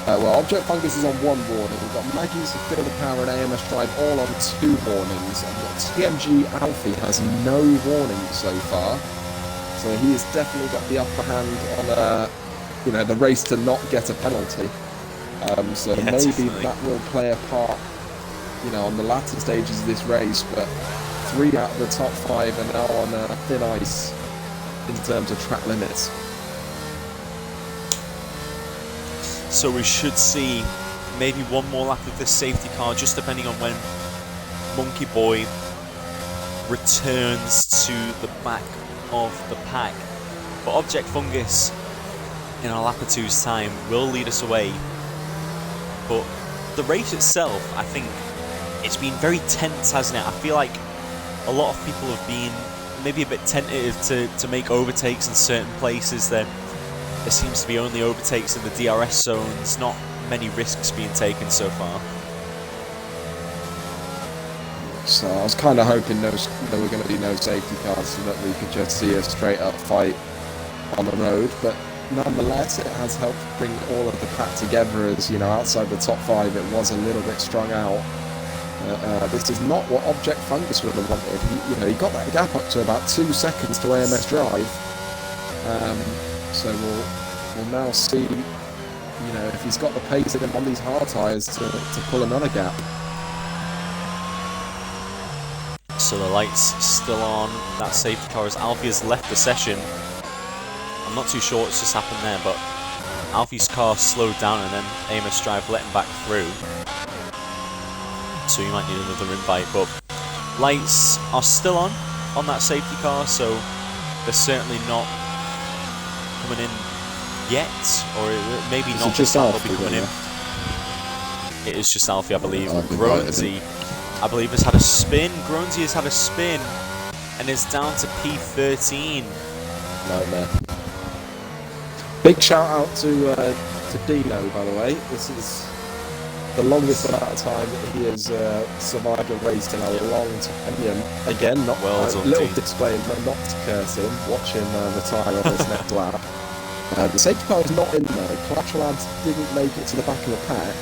Object Fungus is on 1 warning. We've got Magusa, Field of Power, and AMS Drive all on 2 warnings. And we've got TMG Alfie has no warnings so far. So he has definitely got the upper hand on the race to not get a penalty. So maybe definitely that will play a part, on the latter stages of this race. But 3 out of the top 5 are now on thin ice in terms of track limits. So we should see maybe one more lap of this safety car, just depending on when Monkey Boy returns to the back of the pack. But Object Fungus, in a lap or two's time, will lead us away. But the race itself, I think, it's been very tense, hasn't it? I feel like a lot of people have been maybe a bit tentative to make overtakes in certain places. There seems to be only overtakes in the DRS zones, not many risks being taken so far. So I was kind of hoping there were going to be no safety cars so that we could just see a straight up fight on the road, but nonetheless it has helped bring all of the pack together as, outside the top 5 it was a little bit strung out. This is not what Object Fungus would have wanted. He got that gap up to about 2 seconds to AMS Drive. So we'll now see, if he's got the pace in him on these hard tyres to pull another gap. So the lights still on. That safety car as Alfie has left the session. I'm not too sure what's just happened there, but Alfie's car slowed down and then Amos Drive let him back through. So you might need another invite, but lights are still on that safety car, so they're certainly not coming in yet, or maybe not just Alfie will be coming in. It is just Alfie, I believe. Groansy, I believe, has had a spin. Groansy has had a spin and is down to P13. Nightmare. Big shout out to Dino, by the way. This is the longest amount of time that he has survived a race in a long time. And again, not well a little disclaimer, not to curse him. Watch him retire on his next lap. The safety car is not in there. Collateral Lads didn't make it to the back of the pack.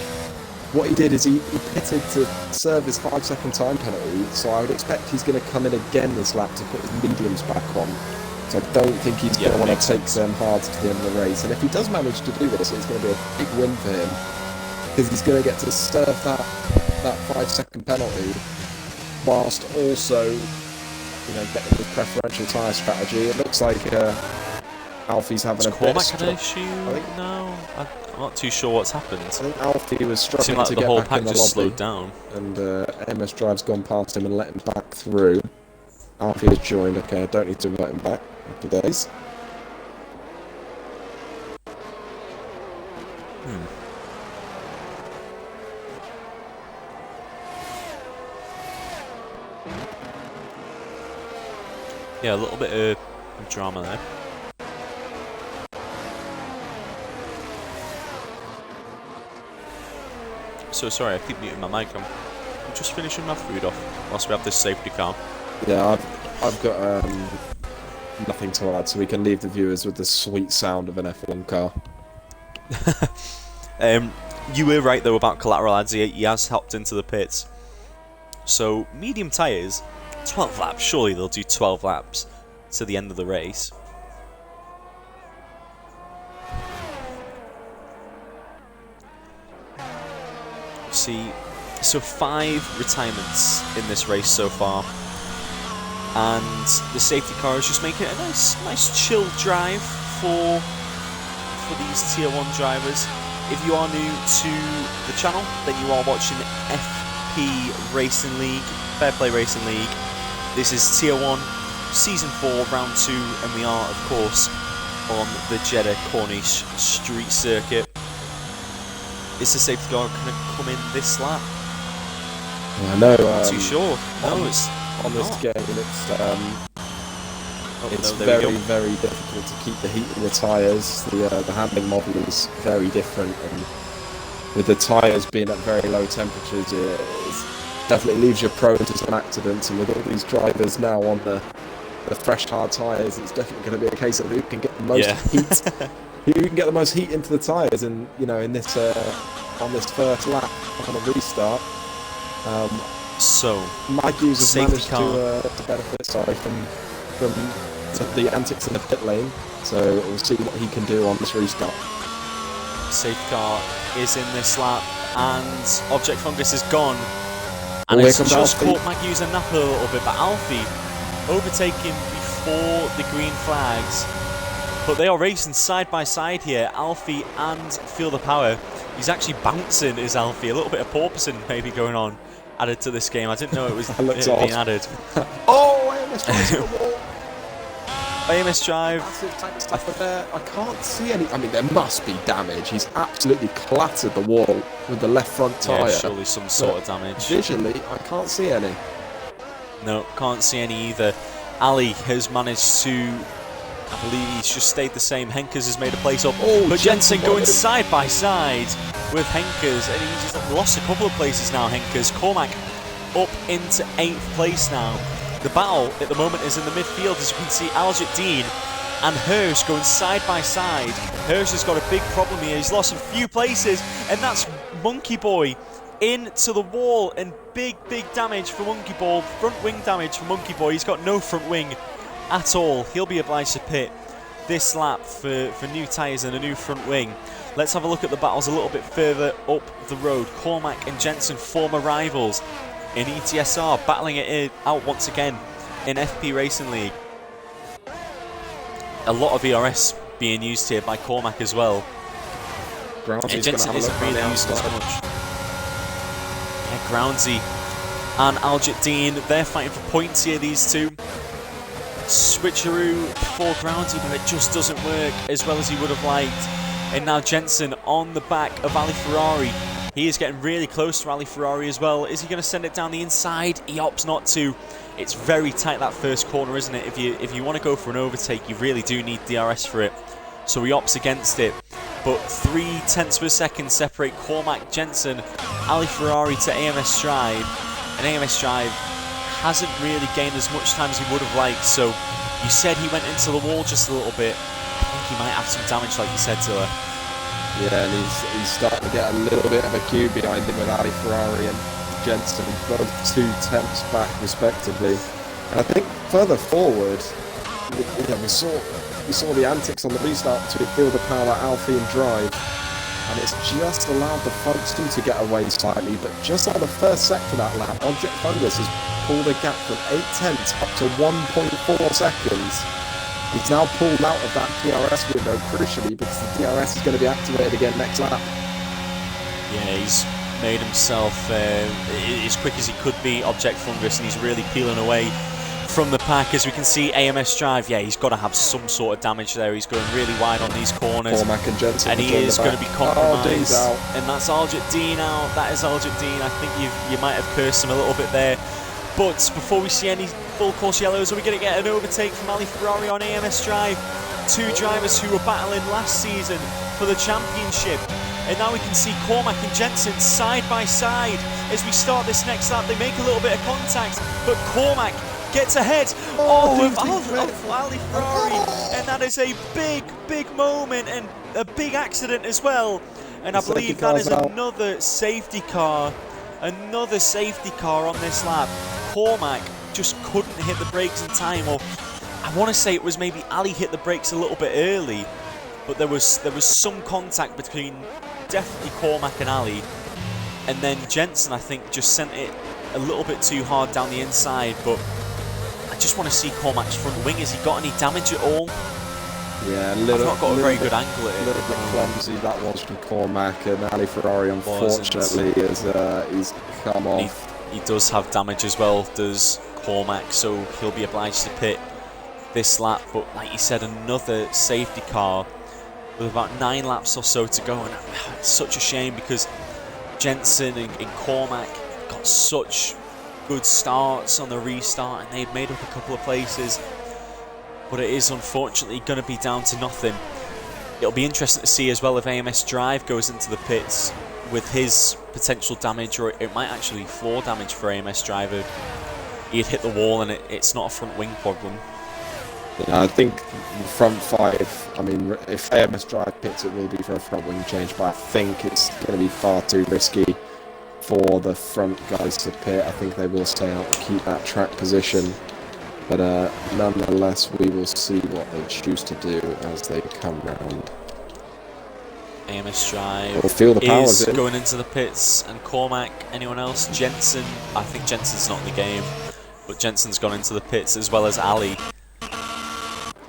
What he did is he pitted to serve his 5-second time penalty, so I would expect he's going to come in again this lap to put his mediums back on. So I don't think he's going to want to take them hard to the end of the race. And if he does manage to do this, it's going to be a big win for him, because he's going to get to serve that 5-second penalty whilst also, getting his preferential tyre strategy. It looks like Alfie's having a bit of had an issue? No, I'm not too sure what's happened. I think Alfie was struggling like to the get whole back pack in the just lobby, slowed down. and MS Drive's gone past him and let him back through. Alfie has joined. Okay, I don't need to invite him back. Happy days. Yeah, a little bit of drama there. So sorry, I keep muting my mic. I'm just finishing my food off whilst we have this safety car. Yeah, I've got nothing to add, so we can leave the viewers with the sweet sound of an F1 car. You were right though about Collateral Lads. He has hopped into the pits. So medium tyres, 12 laps. Surely they'll do 12 laps to the end of the race. See, so 5 retirements in this race so far, and the safety car is just making it a nice chill drive for these Tier 1 drivers. If you are new to the channel, then you are watching FP Racing League, Fair Play Racing League. This is Tier 1, Season 4, Round 2, and we are, of course, on the Jeddah Corniche Street Circuit. Is the safety car going to come in this lap? No, not too sure. No, it's on this game. It's very difficult to keep the heat in the tyres. The handling model is very different, and with the tyres being at very low temperatures, it definitely leaves you prone to some accidents. And with all these drivers now on the fresh hard tyres, it's definitely going to be a case of who can get the most heat. Who can get the most heat into the tyres, and in this on this first lap on a restart. So Mike Hughes has managed to benefit from the antics in the pit lane, so we'll see what he can do on this restart. Safety car is in this lap, and Object Fungus is gone, and it's just Alfie. Caught Mike Hughes and Napa a little bit, but Alfie overtaking before the green flags. But they are racing side by side here, Alfie and Feel the Power. He's actually bouncing, is Alfie. A little bit of porpoising maybe going on, added to this game. I didn't know it was being added. Oh, AMS Drive to the wall. AMS Drive. I can't see any. I mean, there must be damage. He's absolutely clattered the wall with the left front tyre. Yeah, surely some sort of damage. Visually, I can't see any. No, can't see any either. Ali has managed to... I believe he's just stayed the same. Henkers has made a place up. But Jensen going side by side with Henkers, and he's just lost a couple of places now, Henkers. Cormac up into 8th place now. The battle at the moment is in the midfield, as you can see. Aljit Dean and Hirsch going side by side. Hirsch has got a big problem here. He's lost a few places, and that's Monkey Boy into the wall, and big damage for Monkey Boy. Front wing damage for Monkey Boy. He's got no front wing at all. He'll be obliged to pit this lap for new tyres and a new front wing. Let's have a look at the battles a little bit further up the road. Cormac and Jensen, former rivals in ETSR, battling it out once again in FP Racing League. A lot of ERS being used here by Cormac as well. Groundsy's Jensen going to isn't have a look really around the using as outside. much. Yeah, Groundsy and Aljit Dean, they're fighting for points here, these two. Switcheroo for Groundsy, but it just doesn't work as well as he would have liked. And now Jensen on the back of Ali Ferrari. He is getting really close to Ali Ferrari as well. Is he going to send it down the inside? He opts not to. It's very tight, that first corner, isn't it? If you want to go for an overtake, you really do need DRS for it. So he opts against it. But 0.3 of a second separate Cormac, Jensen, Ali Ferrari to AMS Drive. And AMS Drive hasn't really gained as much time as he would have liked. So you said he went into the wall just a little bit. I think he might have some damage, like you said, Zilla. Yeah, and he's starting to get a little bit of a queue behind him with Ali Ferrari and Jensen, both 2 tenths back respectively. And I think further forward, we saw the antics on the restart to feel the power Alfie and Drive, and it's just allowed the front two to get away slightly. But just on the first sector of that lap, Object Fungus has pulled a gap from 8 tenths up to 1.4 seconds. He's now pulled out of that DRS window, crucially, because the DRS is going to be activated again next lap. Yeah, he's made himself as quick as he could be, Object Fungus, and he's really peeling away from the pack. As we can see, AMS Drive, yeah, he's got to have some sort of damage there. He's going really wide on these corners. Cormac and Jensen, and he is going to be compromised. Out. And that's Aljit Dean out. That is Aljit Dean. I think you might have cursed him a little bit there. But before we see any full course yellows, are we going to get an overtake from Ali Ferrari on AMS Drive? 2 drivers who were battling last season for the championship. And now we can see Cormac and Jensen side by side as we start this next lap. They make a little bit of contact, but Cormac gets ahead of Ali Ferrari. And that is a big moment and a big accident as well. And I believe that is another safety car. Another safety car on this lap. Cormac just couldn't hit the brakes in time, or I want to say it was maybe Ali hit the brakes a little bit early, but there was some contact between definitely Cormac and Ali, and then Jensen, I think, just sent it a little bit too hard down the inside. But I just want to see Cormac's front wing. Has he got any damage at all? Yeah, I've not got a very good angle at it. A little bit clumsy that was from Cormac, and Ali Ferrari, unfortunately, he's come off. He does have damage as well, does Cormac, so he'll be obliged to pit this lap. But like you said, another safety car with about 9 laps or so to go, and it's such a shame because Jensen and Cormac got such good starts on the restart, and they've made up a couple of places. But it is unfortunately going to be down to nothing. It'll be interesting to see as well if AMS Drive goes into the pits with his potential damage, or it might actually be floor damage for AMS Drive. He'd hit the wall and it's not a front wing problem. Yeah, I think front 5, I mean, if AMS Drive pits, it will be for a front wing change, but I think it's going to be far too risky for the front guys to pit. I think they will stay out and keep that track position. But nonetheless, we will see what they choose to do as they come round. AMS Drive we'll feel the powers is going into the pits, and Cormac, anyone else? Jensen, I think Jensen's not in the game, but Jensen's gone into the pits as well as Ali.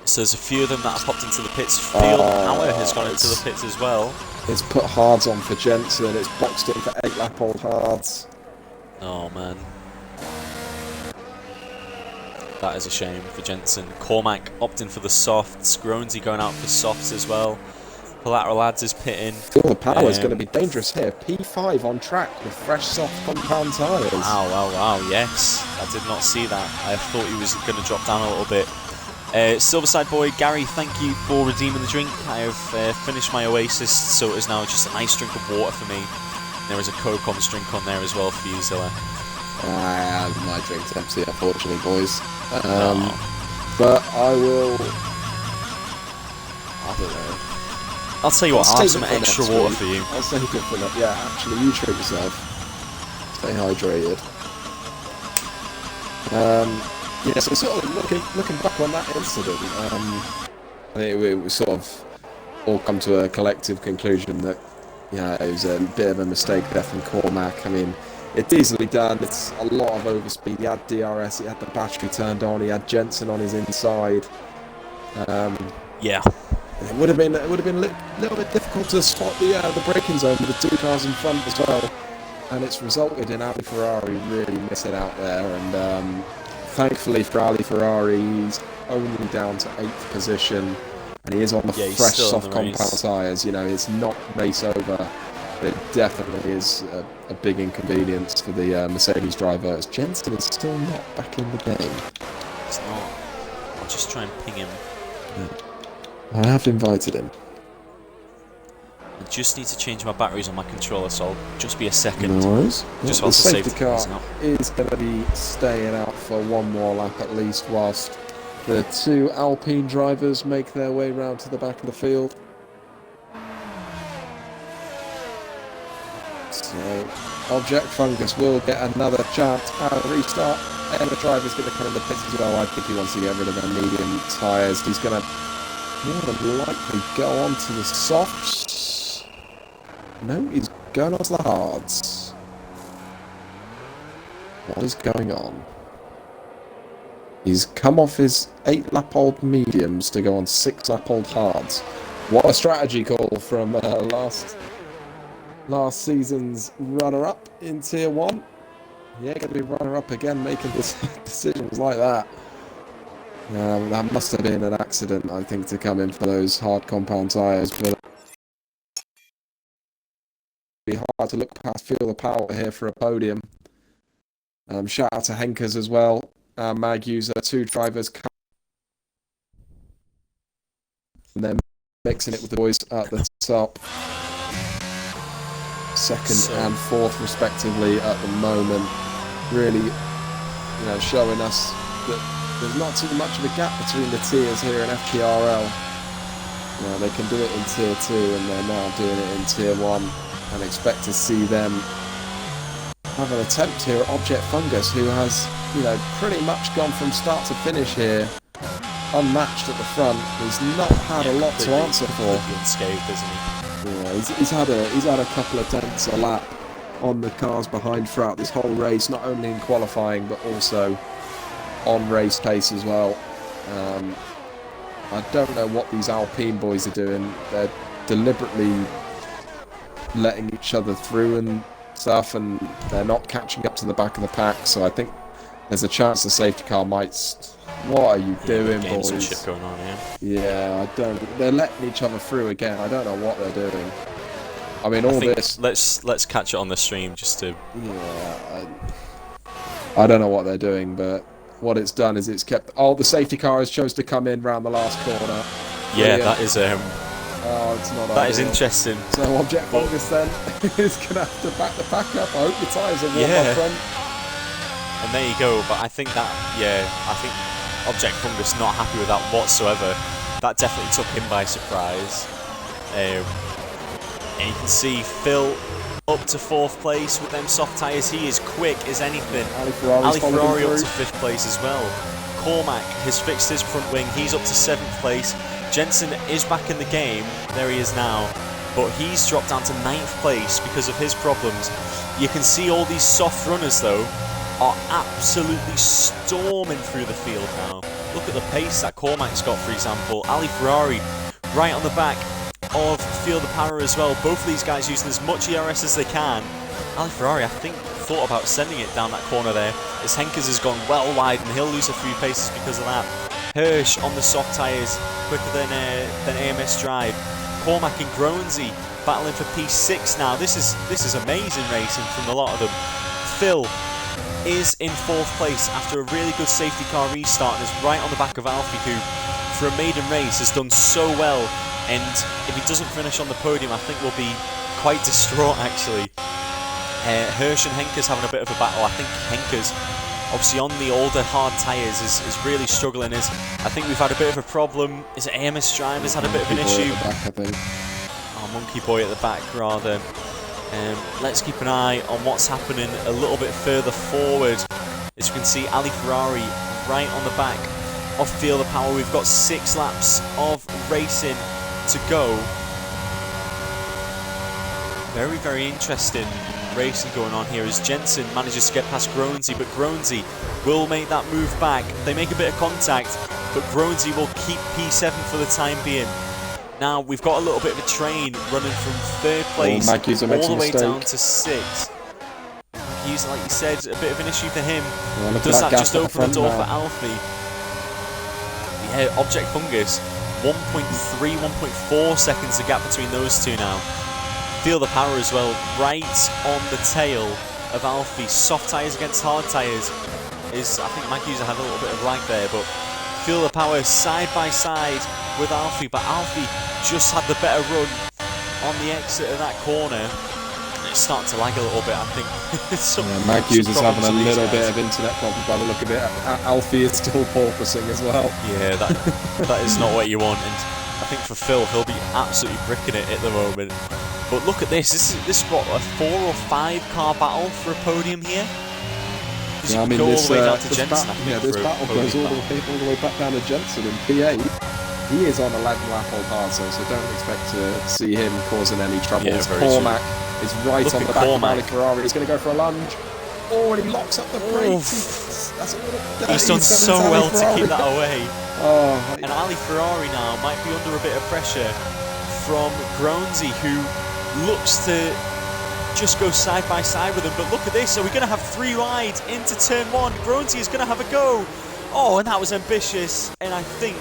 So there's a few of them that have popped into the pits. Field Power has gone into the pits as well. It's put hards on for Jensen, it's boxed in for 8 lap old hards. Oh man. That is a shame for Jensen. Cormac opting for the softs. Groansy going out for softs as well. Collateral Lads is pitting. Feel the power is going to be dangerous here. P5 on track with fresh soft compound tyres. Wow, yes. I did not see that. I thought he was going to drop down a little bit. Silverside Boy, Gary, thank you for redeeming the drink. I have finished my Oasis, so it is now just a nice drink of water for me. And there is a Coke on drink on there as well for you, Zilla. My drink's empty, unfortunately, boys. But I will... I don't know. I'll tell you what, I'll have some extra water for you. I'll save it for that. Yeah, actually, you treat yourself. Stay hydrated. Yeah, so sort of looking back on that incident, I think we sort of all come to a collective conclusion that, yeah, it was a bit of a mistake there from Cormac. I mean, it's easily done. It's a lot of overspeed. He had DRS, he had the battery turned on, he had Jensen on his inside. Yeah. It would have been a little bit difficult to spot the braking zone with the two cars in front as well, and it's resulted in Ali Ferrari really missing out there. And thankfully for Ali Ferrari, he's only down to 8th position, and he is on the fresh soft compound tyres. You know, it's not race over, but it definitely is a big inconvenience for the Mercedes driver, as Jensen is still not back in the game. It's not. I'll just try and ping him. Yeah. I have invited him. I just need to change my batteries on my controller, so I'll just be a second. No worries. Just the safety car is going to be staying out for one more lap at least, whilst the two Alpine drivers make their way round to the back of the field. So, Object Fungus will get another chance at a restart. And the driver's going to come in the pits as well. I think he wants to get rid of the medium tyres. He's going to more than likely go on to the softs. No, he's going on to the hards. What is going on? He's come off his 8-lap-old mediums to go on 6-lap-old hards. What a strategy call from last season's runner-up in Tier 1. Yeah, going to be runner-up again, making decisions like that. That must have been an accident, I think, to come in for those hard compound tyres, but it'd be hard to look past, feel the power here for a podium. Shout out to Henkers as well, mag user, 2 drivers, and then mixing it with the boys at the top. 2nd and 4th respectively at the moment. Really, showing us that there's not too much of a gap between the tiers here in FPRL. They can do it in Tier 2 and they're now doing it in Tier 1, and expect to see them have an attempt here at Object Fungus, who has, pretty much gone from start to finish here, unmatched at the front. He's not had a lot to answer for. Unscathed, isn't he? Yeah, he's had a couple of tenths a lap on the cars behind throughout this whole race, not only in qualifying but also on race pace as well. I don't know what these Alpine boys are doing. They're deliberately letting each other through and stuff, and they're not catching up to the back of the pack, so I think there's a chance the safety car might... What are you doing, boys? Some shit going on here. Yeah, I don't... They're letting each other through again. I don't know what they're doing. I mean, this... Let's catch it on the stream just to... Yeah, I don't know what they're doing, but what it's done is it's kept... Oh, the safety car has chose to come in round the last corner. Yeah, that is... Oh, it's not that is interesting. So Object Fungus then is going to have to back the pack up. I hope your tyres are warm up front. And there you go. But I think Object Fungus not happy with that whatsoever. That definitely took him by surprise. And you can see Phil up to 4th place with them soft tyres. He is quick as anything. Ali Ferrari up to 5th place as well. Cormac has fixed his front wing. He's up to 7th place. Jensen is back in the game. There he is now. But he's dropped down to 9th place because of his problems. You can see all these soft runners, though, are absolutely storming through the field now. Look at the pace that Cormac's got, for example. Ali Ferrari right on the back of Feel the Power as well. Both of these guys using as much ERS as they can. Ali Ferrari, I think, thought about sending it down that corner there, as Henkers has gone well wide and he'll lose a few paces because of that. Hirsch on the soft tyres, quicker than AMS Drive. Cormac and Groensey battling for P6 now. This is amazing racing from a lot of them. Phil is in 4th place after a really good safety car restart and is right on the back of Alfie, who for a maiden race has done so well, and if he doesn't finish on the podium I think we'll be quite distraught actually. Hirsch and Henkers having a bit of a battle. I think Henkers, obviously on the older hard tyres, is really struggling. I think we've had a bit of a problem. Is it AMS Drive has had a bit of an issue? Oh, Monkey Boy at the back rather. Let's keep an eye on what's happening a little bit further forward. As you can see, Ali Ferrari right on the back of Feel the Power. We've got 6 laps of racing to go. Very, very interesting racing going on here as Jensen manages to get past Groensey, but Groensey will make that move back. They make a bit of contact, but Groensey will keep P7 for the time being. Now we've got a little bit of a train running from 3rd place all the way down to 6th. Magnusa, like you said, a bit of an issue for him. Does that just open the door for Alfie? Yeah, Object Fungus, 1.3, 1.4 seconds the gap between those two now. Feel the Power as well, right on the tail of Alfie. Soft tyres against hard tyres. I think Magnusa had a little bit of lag there, but Feel the Power side by side with Alfie, but Alfie just had the better run on the exit of that corner. It's starting to lag a little bit, I think. Magnusa's having a little bit of internet problems by the look of it. Alfie is still porpoising as well. Yeah, that is not what you want. And I think for Phil, he'll be absolutely bricking it at the moment. But look at this. This is what, a 4 or 5 car battle for a podium here? Yeah, I mean, this battle goes all the way back down to Jensen in P8. He is on 11 lap old hard, so don't expect to see him causing any trouble. Yeah, Cormac is right on the back of Ali Ferrari. He's going to go for a lunge. Oh, and he locks up the brakes. He's done so well to keep that away. And Ali Ferrari now might be under a bit of pressure from Gronzi, who looks to just go side by side with him. But look at this. So we're going to have 3 wide into turn 1. Gronzi is going to have a go. Oh, and that was ambitious. And I think...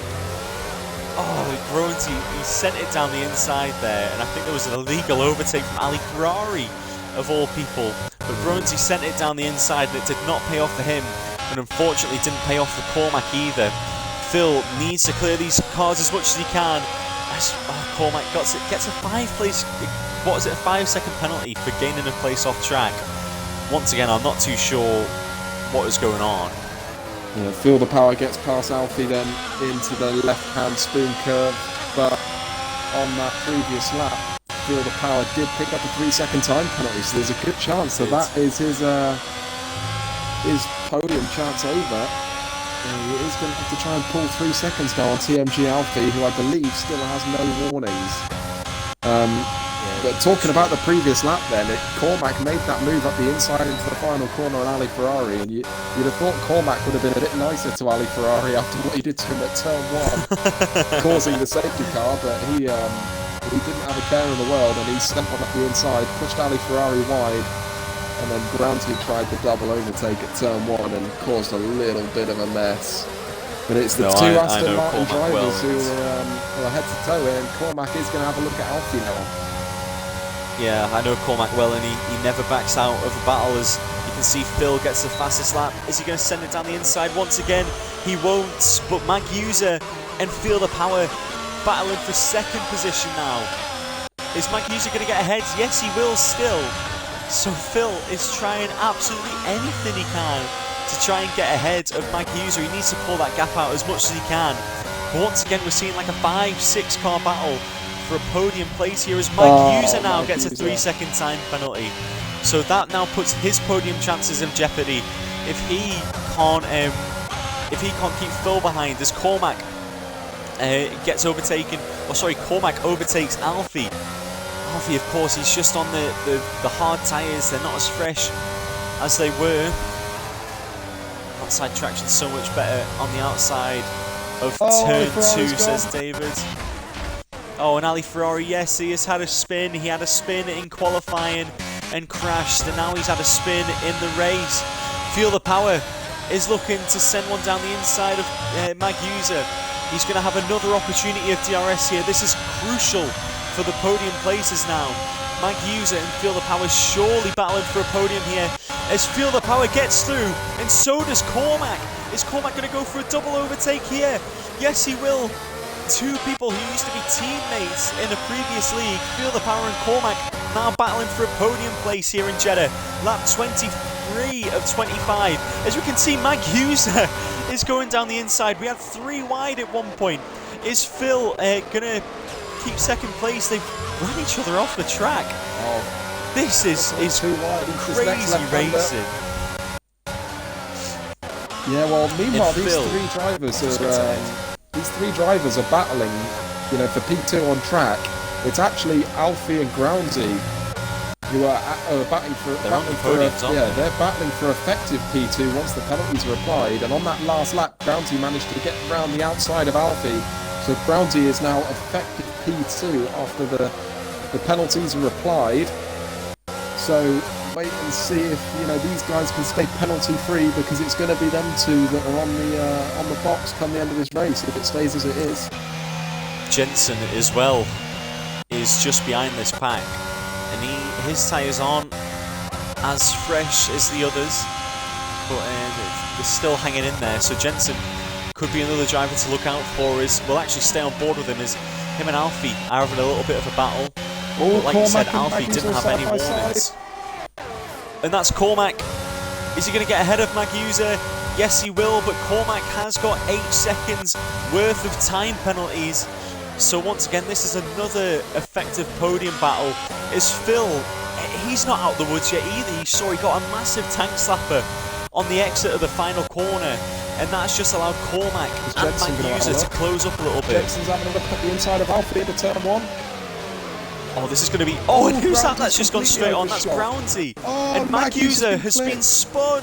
Gronzi, he sent it down the inside there, and I think there was an illegal overtake from Ali Ferrari, of all people. But Gronzi sent it down the inside, and it did not pay off for him, and unfortunately didn't pay off for Cormac either. Phil needs to clear these cars as much as he can. Cormac gets a 5-second penalty for gaining a place off track. Once again, I'm not too sure what is going on. Yeah, Feel the Power gets past Alfie then into the left-hand spoon curve, but on that previous lap, Feel the Power did pick up a 3-second time penalty, so there's a good chance that is his podium chance over. He is going to have to try and pull 3 seconds now on TMG Alfie, who I believe still has no warnings. But talking about the previous lap then, Cormac made that move up the inside into the final corner on Ali Ferrari, and you'd have thought Cormac would have been a bit nicer to Ali Ferrari after what he did to him at turn 1, causing the safety car, but he didn't have a care in the world, and he stepped on up the inside, pushed Ali Ferrari wide, and then Granty tried the double overtake at turn 1 and caused a little bit of a mess. But it's the two Aston Martin drivers who are head to toe here, and Cormac is going to have a look at Alfie now. Yeah, I know Cormac well, and he never backs out of a battle. As you can see, Phil gets the fastest lap. Is he going to send it down the inside once again? He won't, but Magnusa and Feel the Power battling for 2nd position now. Is Magnusa going to get ahead? Yes, he will still. So Phil is trying absolutely anything he can to try and get ahead of Magnusa. He needs to pull that gap out as much as he can. But once again, we're seeing like a 5-6 car battle for a podium place here as Magnusa now gets a 3-second time penalty. So that now puts his podium chances in jeopardy if he can't keep Phil behind, as Cormac gets overtaken. Cormac overtakes Alfie. Alfie, of course, he's just on the hard tyres. They're not as fresh as they were. Outside traction so much better on the outside of turn 2, says David. Oh, and Ali Ferrari, yes, he has had a spin. He had a spin in qualifying and crashed, and now he's had a spin in the race. Feel the Power is looking to send one down the inside of Magnusa. He's going to have another opportunity of DRS here. This is crucial for the podium places now. Magnusa and Feel the Power surely battling for a podium here as Feel the Power gets through, and so does Cormac. Is Cormac going to go for a double overtake here? Yes, he will. 2 people who used to be teammates in a previous league, Feel the Power and Cormac, now battling for a podium place here in Jeddah. Lap 23 of 25. As we can see, Magnusa is going down the inside. We had 3 wide at one point. Is Phil going to keep 2nd place? They've run each other off the track. Oh, this is crazy racing. Yeah, well, meanwhile, these three drivers are battling, for P2 on track. It's actually Alfie and Groundsy who are battling for they're battling for effective P2 once the penalties are applied. And on that last lap, Groundsy managed to get around the outside of Alfie So Groundy is now effective P2 after the penalties are applied. So wait and see if these guys can stay penalty free, because it's going to be them two that are on the box come the end of this race if it stays as it is. Jensen as well is just behind this pack, and his tyres aren't as fresh as the others, but they're still hanging in there. So Jensen could be another driver to look out for. We'll actually stay on board with him, as him and Alfie are having a little bit of a battle. But like you said, Alfie didn't have any warnings. And that's Cormac. Is he going to get ahead of Magusa? Yes, he will, but Cormac has got 8 seconds worth of time penalties. So once again, this is another effective podium battle. As Phil, he's not out the woods yet either. You saw he got a massive tank slapper on the exit of the final corner, and that's just allowed Cormac and Magusa to close up a little bit. Jensen's having a look at the inside of Alfie into turn 1. Oh, this is going to be... Oh, and who's that? That's just gone straight on. That's Groundy. And Magusa has been spun.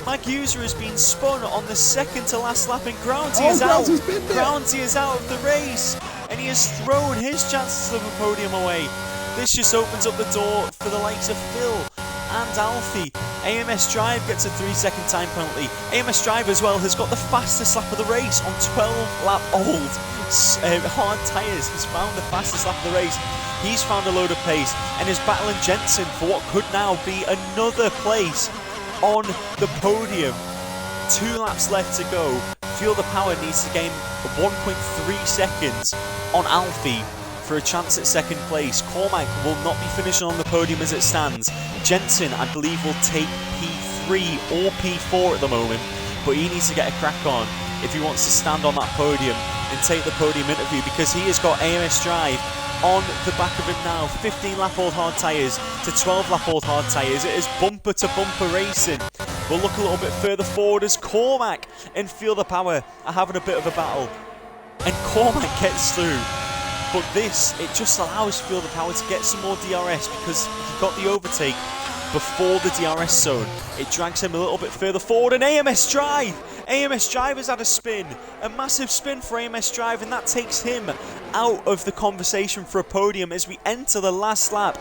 Magusa has been spun on the second to last lap, and Groundy is out. Groundy is out of the race, and he has thrown his chances of a podium away. This just opens up the door for the likes of Phil and Alfie. AMS Drive gets a 3-second time penalty. AMS Drive as well has got the fastest lap of the race on 12-lap old hard tyres. He's found the fastest lap of the race. He's found a load of pace and is battling Jensen for what could now be another place on the podium. 2 laps left to go. Fuel the Power needs to gain 1.3 seconds on Alfie for a chance at second place. Cormac will not be finishing on the podium as it stands. Jensen, I believe, will take P3 or P4 at the moment, but he needs to get a crack on if he wants to stand on that podium and take the podium interview, because he has got AMS Drive on the back of him now. 15-lap-old hard tyres to 12-lap-old hard tyres. It is bumper-to-bumper racing. We'll look a little bit further forward as Cormac and Fuel the Power are having a bit of a battle. And Cormac gets through. But this, it just allows Fuel the Power to get some more DRS, because he got the overtake before the DRS zone. It drags him a little bit further forward, and AMS Drive! AMS Drive has had a spin, a massive spin for AMS Drive, and that takes him out of the conversation for a podium as we enter the last lap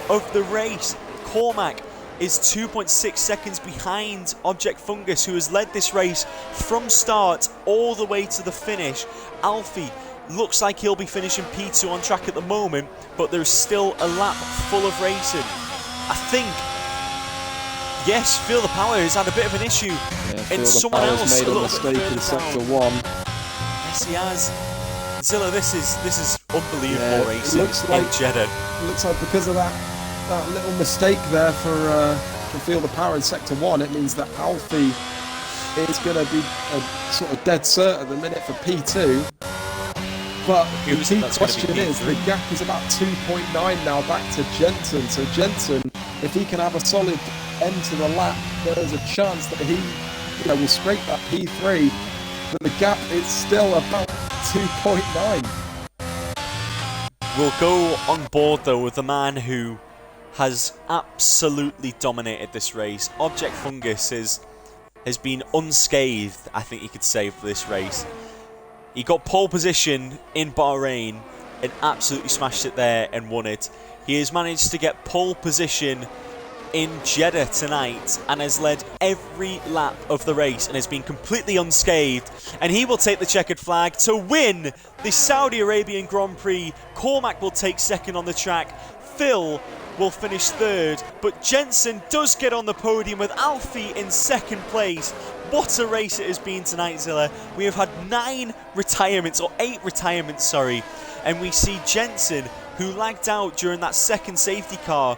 of the race. Cormac is 2.6 seconds behind Object Fungus, who has led this race from start all the way to the finish. Alfie looks like he'll be finishing P2 on track at the moment, but there's still a lap full of racing. I think, yes, Feel the Power has had a bit of an issue, and someone else made a mistake in sector 1. Yes, he has. Zilla, this is unbelievable racing in Jeddah. It looks like because of that little mistake there for Feel the Power in sector 1, it means that Alfie is going to be a sort of dead cert at the minute for P2. But the key question is, the gap is about 2.9 now back to Jensen. So Jensen, if he can have a solid end to the lap, there's a chance that he will scrape that P3. But the gap is still about 2.9. We'll go on board though with the man who has absolutely dominated this race. Object Fungus has been unscathed, I think you could say, for this race. He got pole position in Bahrain and absolutely smashed it there and won it. He has managed to get pole position in Jeddah tonight and has led every lap of the race and has been completely unscathed. And he will take the checkered flag to win the Saudi Arabian Grand Prix. Cormac will take second on the track. Phil will finish third, but Jensen does get on the podium with Alfie in second place. What a race it has been tonight, Zilla. We have had 8 retirements, and we see Jensen, who lagged out during that second safety car,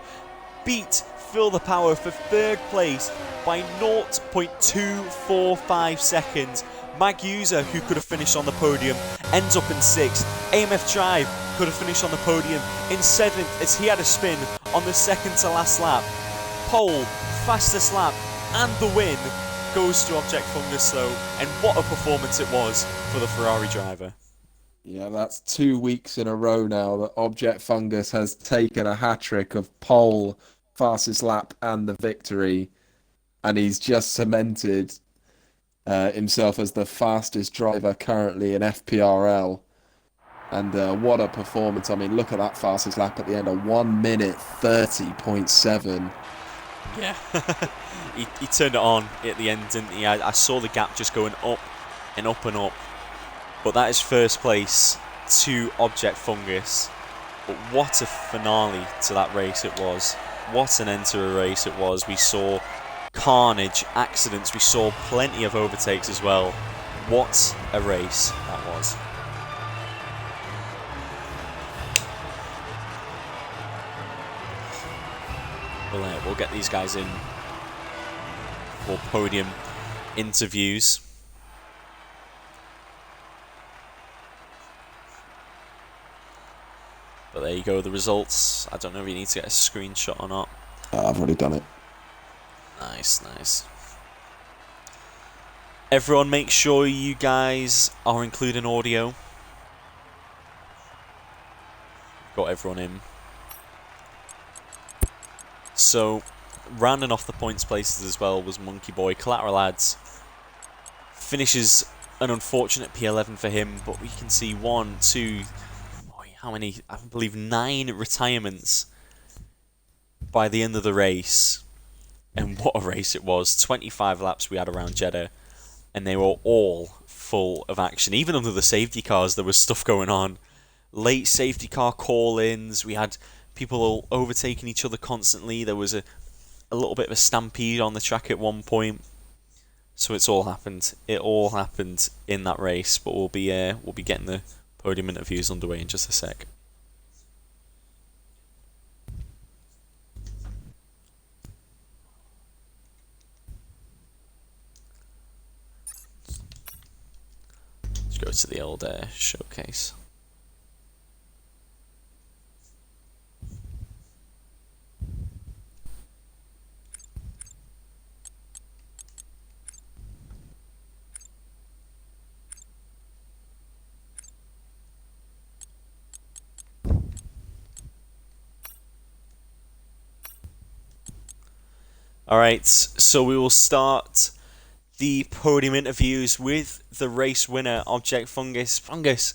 beat Feel the Power for third place by 0.245 seconds. Magusa, who could have finished on the podium, ends up in 6th. AMF Drive could have finished on the podium in 7th as he had a spin on the second to last lap. Pole, fastest lap, and the win goes to Object Fungus though, and what a performance it was for the Ferrari driver. Yeah, that's 2 weeks in a row now that Object Fungus has taken a hat-trick of pole, fastest lap, and the victory, and he's just cemented himself as the fastest driver currently in FPRL. And what a performance. I mean, look at that fastest lap at the end, a 1 minute 30.7. Yeah. he turned it on at the end, didn't he? I saw the gap just going up and up and up. But that is first place to Object Fungus. But what a finale to that race it was. What an end to a race it was. We saw carnage, accidents, we saw plenty of overtakes as well. What a race that was. We'll get these guys in for podium interviews. But there you go, the results. I don't know if you need to get a screenshot or not. I've already done it. Nice, nice. Everyone, make sure you guys are including audio. Got everyone in. So, rounding off the points places as well was Monkey Boy. Collateral Ads finishes an unfortunate P11 for him, but we can see how many? I believe 9 retirements by the end of the race. And what a race it was. 25 laps we had around Jeddah, and they were all full of action. Even under the safety cars, there was stuff going on. Late safety car call-ins, we had people all overtaking each other constantly. There was a little bit of a stampede on the track at one point. So it's all happened. It all happened in that race, but we'll be getting the podium interviews underway in just a sec. Let's go to the old showcase. Alright, so we will start the podium interviews with the race winner, Object Fungus. Fungus,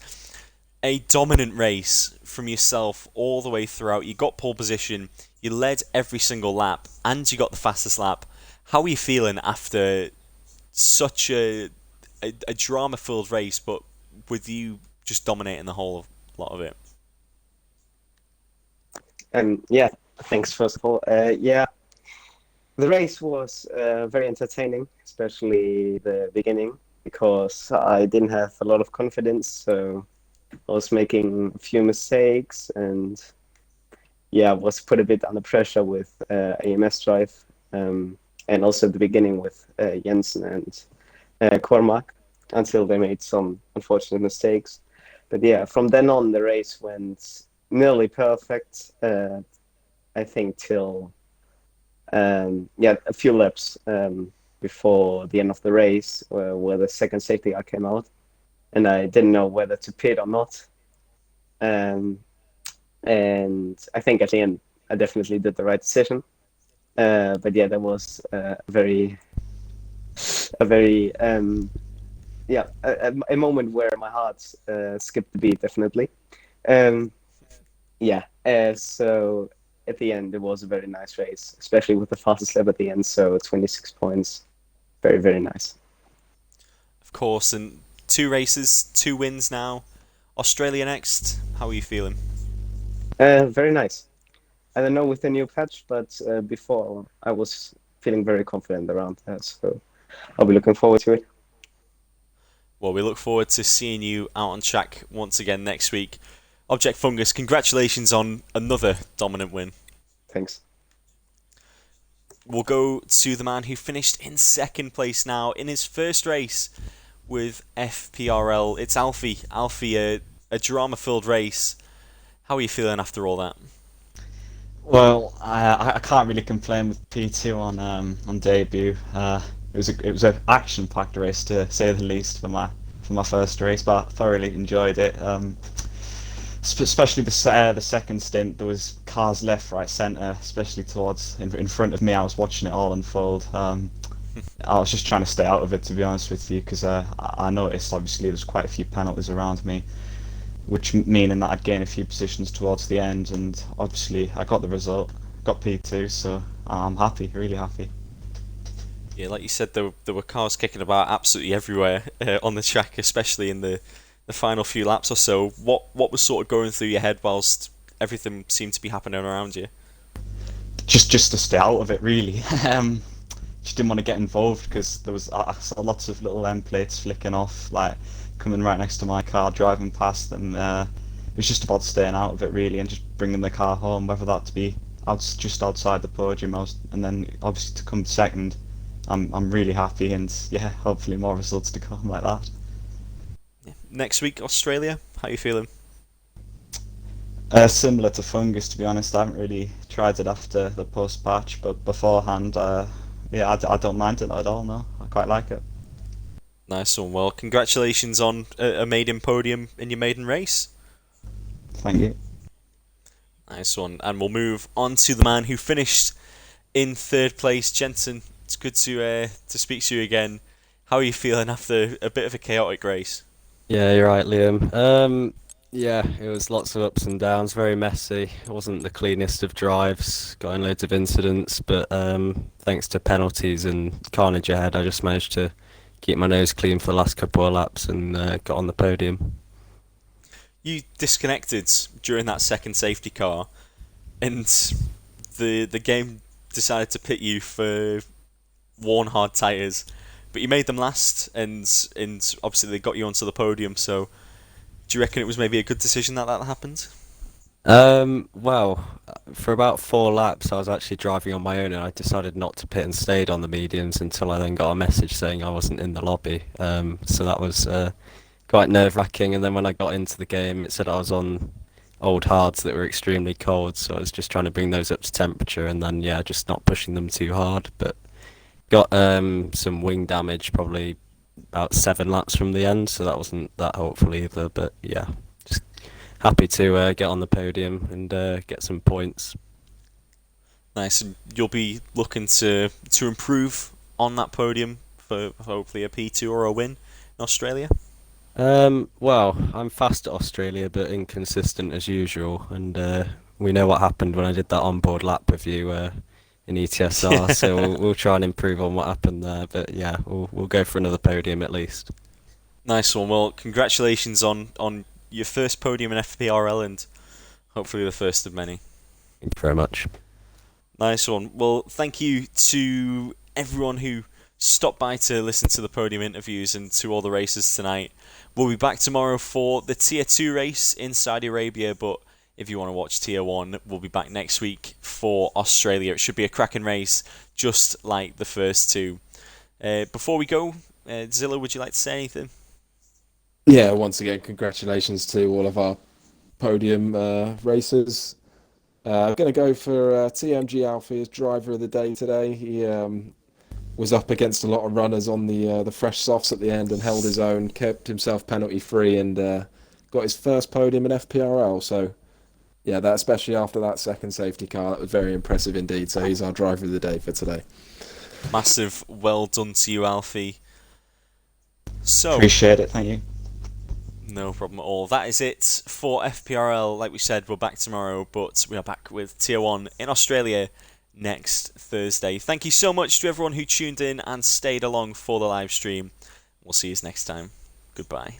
a dominant race from yourself all the way throughout. You got pole position, you led every single lap, and you got the fastest lap. How are you feeling after such a drama-filled race, but with you just dominating the whole lot of it? Yeah, thanks first of all. Yeah, the race was very entertaining, especially the beginning, because I didn't have a lot of confidence, so I was making a few mistakes, and yeah, was put a bit under pressure with AMS drive, and also at the beginning with Jensen and Cormac, until they made some unfortunate mistakes. But yeah, from then on, the race went nearly perfect, I think, till a few laps before the end of the race, where the second safety car came out, and I didn't know whether to pit or not. And I think at the end, I definitely did the right decision. But yeah, there was a moment where my heart skipped a beat, definitely. So at the end, it was a very nice race, especially with the fastest lap at the end. So 26 points, very, very nice. Of course, and 2 races, 2 wins now. Australia next. How are you feeling? Very nice. I don't know with the new patch, but before I was feeling very confident around that. So I'll be looking forward to it. Well, we look forward to seeing you out on track once again next week. Object Fungus, congratulations on another dominant win. Thanks. We'll go to the man who finished in second place now in his first race with FPRL. It's Alfie. Alfie, a drama-filled race. How are you feeling after all that? Well, I can't really complain with P2 on debut. It was an action-packed race, to say the least, for my first race, but I thoroughly enjoyed it. Especially the second stint, there was cars left, right, centre, especially towards in front of me. I was watching it all unfold. I was just trying to stay out of it, to be honest with you, because I noticed obviously there's quite a few penalties around me, which meaning that I'd gain a few positions towards the end, and obviously I got the result, got P2, so I'm happy, really happy. Yeah, like you said, there were cars kicking about absolutely everywhere on the track, especially in the final few laps or so. What was sort of going through your head whilst everything seemed to be happening around you? Just to stay out of it, really. Just didn't want to get involved because there was I saw lots of little end plates flicking off, like coming right next to my car, driving past, and it was just about staying out of it really, and just bringing the car home, whether that to be just outside the podium, and then obviously to come second. I'm really happy, and yeah, hopefully more results to come like that. Yeah. Next week, Australia. How are you feeling? Similar to Fungus, to be honest. I haven't really tried it after the post patch, but beforehand, yeah, I don't mind it at all. No, I quite like it. Nice one. Well, congratulations on a maiden podium in your maiden race. Thank you. Nice one. And we'll move on to the man who finished in third place, Jensen. It's good to speak to you again. How are you feeling after a bit of a chaotic race? Yeah, you're right, Liam. Yeah, it was lots of ups and downs, very messy. It wasn't the cleanest of drives, got in loads of incidents, but thanks to penalties and carnage ahead, I just managed to keep my nose clean for the last couple of laps and got on the podium. You disconnected during that second safety car, and the game decided to pit you for worn hard tyres, but you made them last, and obviously they got you onto the podium. So, do you reckon it was maybe a good decision that happened? Well, for about 4 laps, I was actually driving on my own, and I decided not to pit and stayed on the mediums until I then got a message saying I wasn't in the lobby. So that was quite nerve-wracking. And then when I got into the game, it said I was on old hards that were extremely cold, so I was just trying to bring those up to temperature, and then yeah, just not pushing them too hard. But got some wing damage probably about 7 laps from the end, so that wasn't that hopeful either. But yeah, just happy to get on the podium and get some points. Nice, and you'll be looking to improve on that podium for hopefully a P2 or a win in Australia. Well, I'm fast at Australia, but inconsistent as usual, and we know what happened when I did that onboard lap with you in ETSR, so we'll try and improve on what happened there. But yeah, we'll go for another podium at least. Nice one. Well, congratulations on your first podium in FPRL, and hopefully the first of many. Thank you very much. Nice one. Well, thank you to everyone who stopped by to listen to the podium interviews and to all the races tonight. We'll be back tomorrow for the Tier 2 race in Saudi Arabia, but if you want to watch Tier 1, we'll be back next week for Australia. It should be a cracking race, just like the first two. Before we go, Zilla, would you like to say anything? Yeah, once again, congratulations to all of our podium racers. I'm going to go for TMG Alfie as driver of the day today. He was up against a lot of runners on the fresh softs at the end and held his own, kept himself penalty free, and got his first podium in FPRL. So yeah, that especially after that second safety car, that was very impressive indeed. So he's our driver of the day for today. Massive well done to you, Alfie. So Appreciate it, thank you. no problem at all. That is it for FPRL. Like we said, we're back tomorrow, but we are back with Tier 1 in Australia next Thursday. Thank you so much to everyone who tuned in and stayed along for the live stream. We'll see you next time. Goodbye.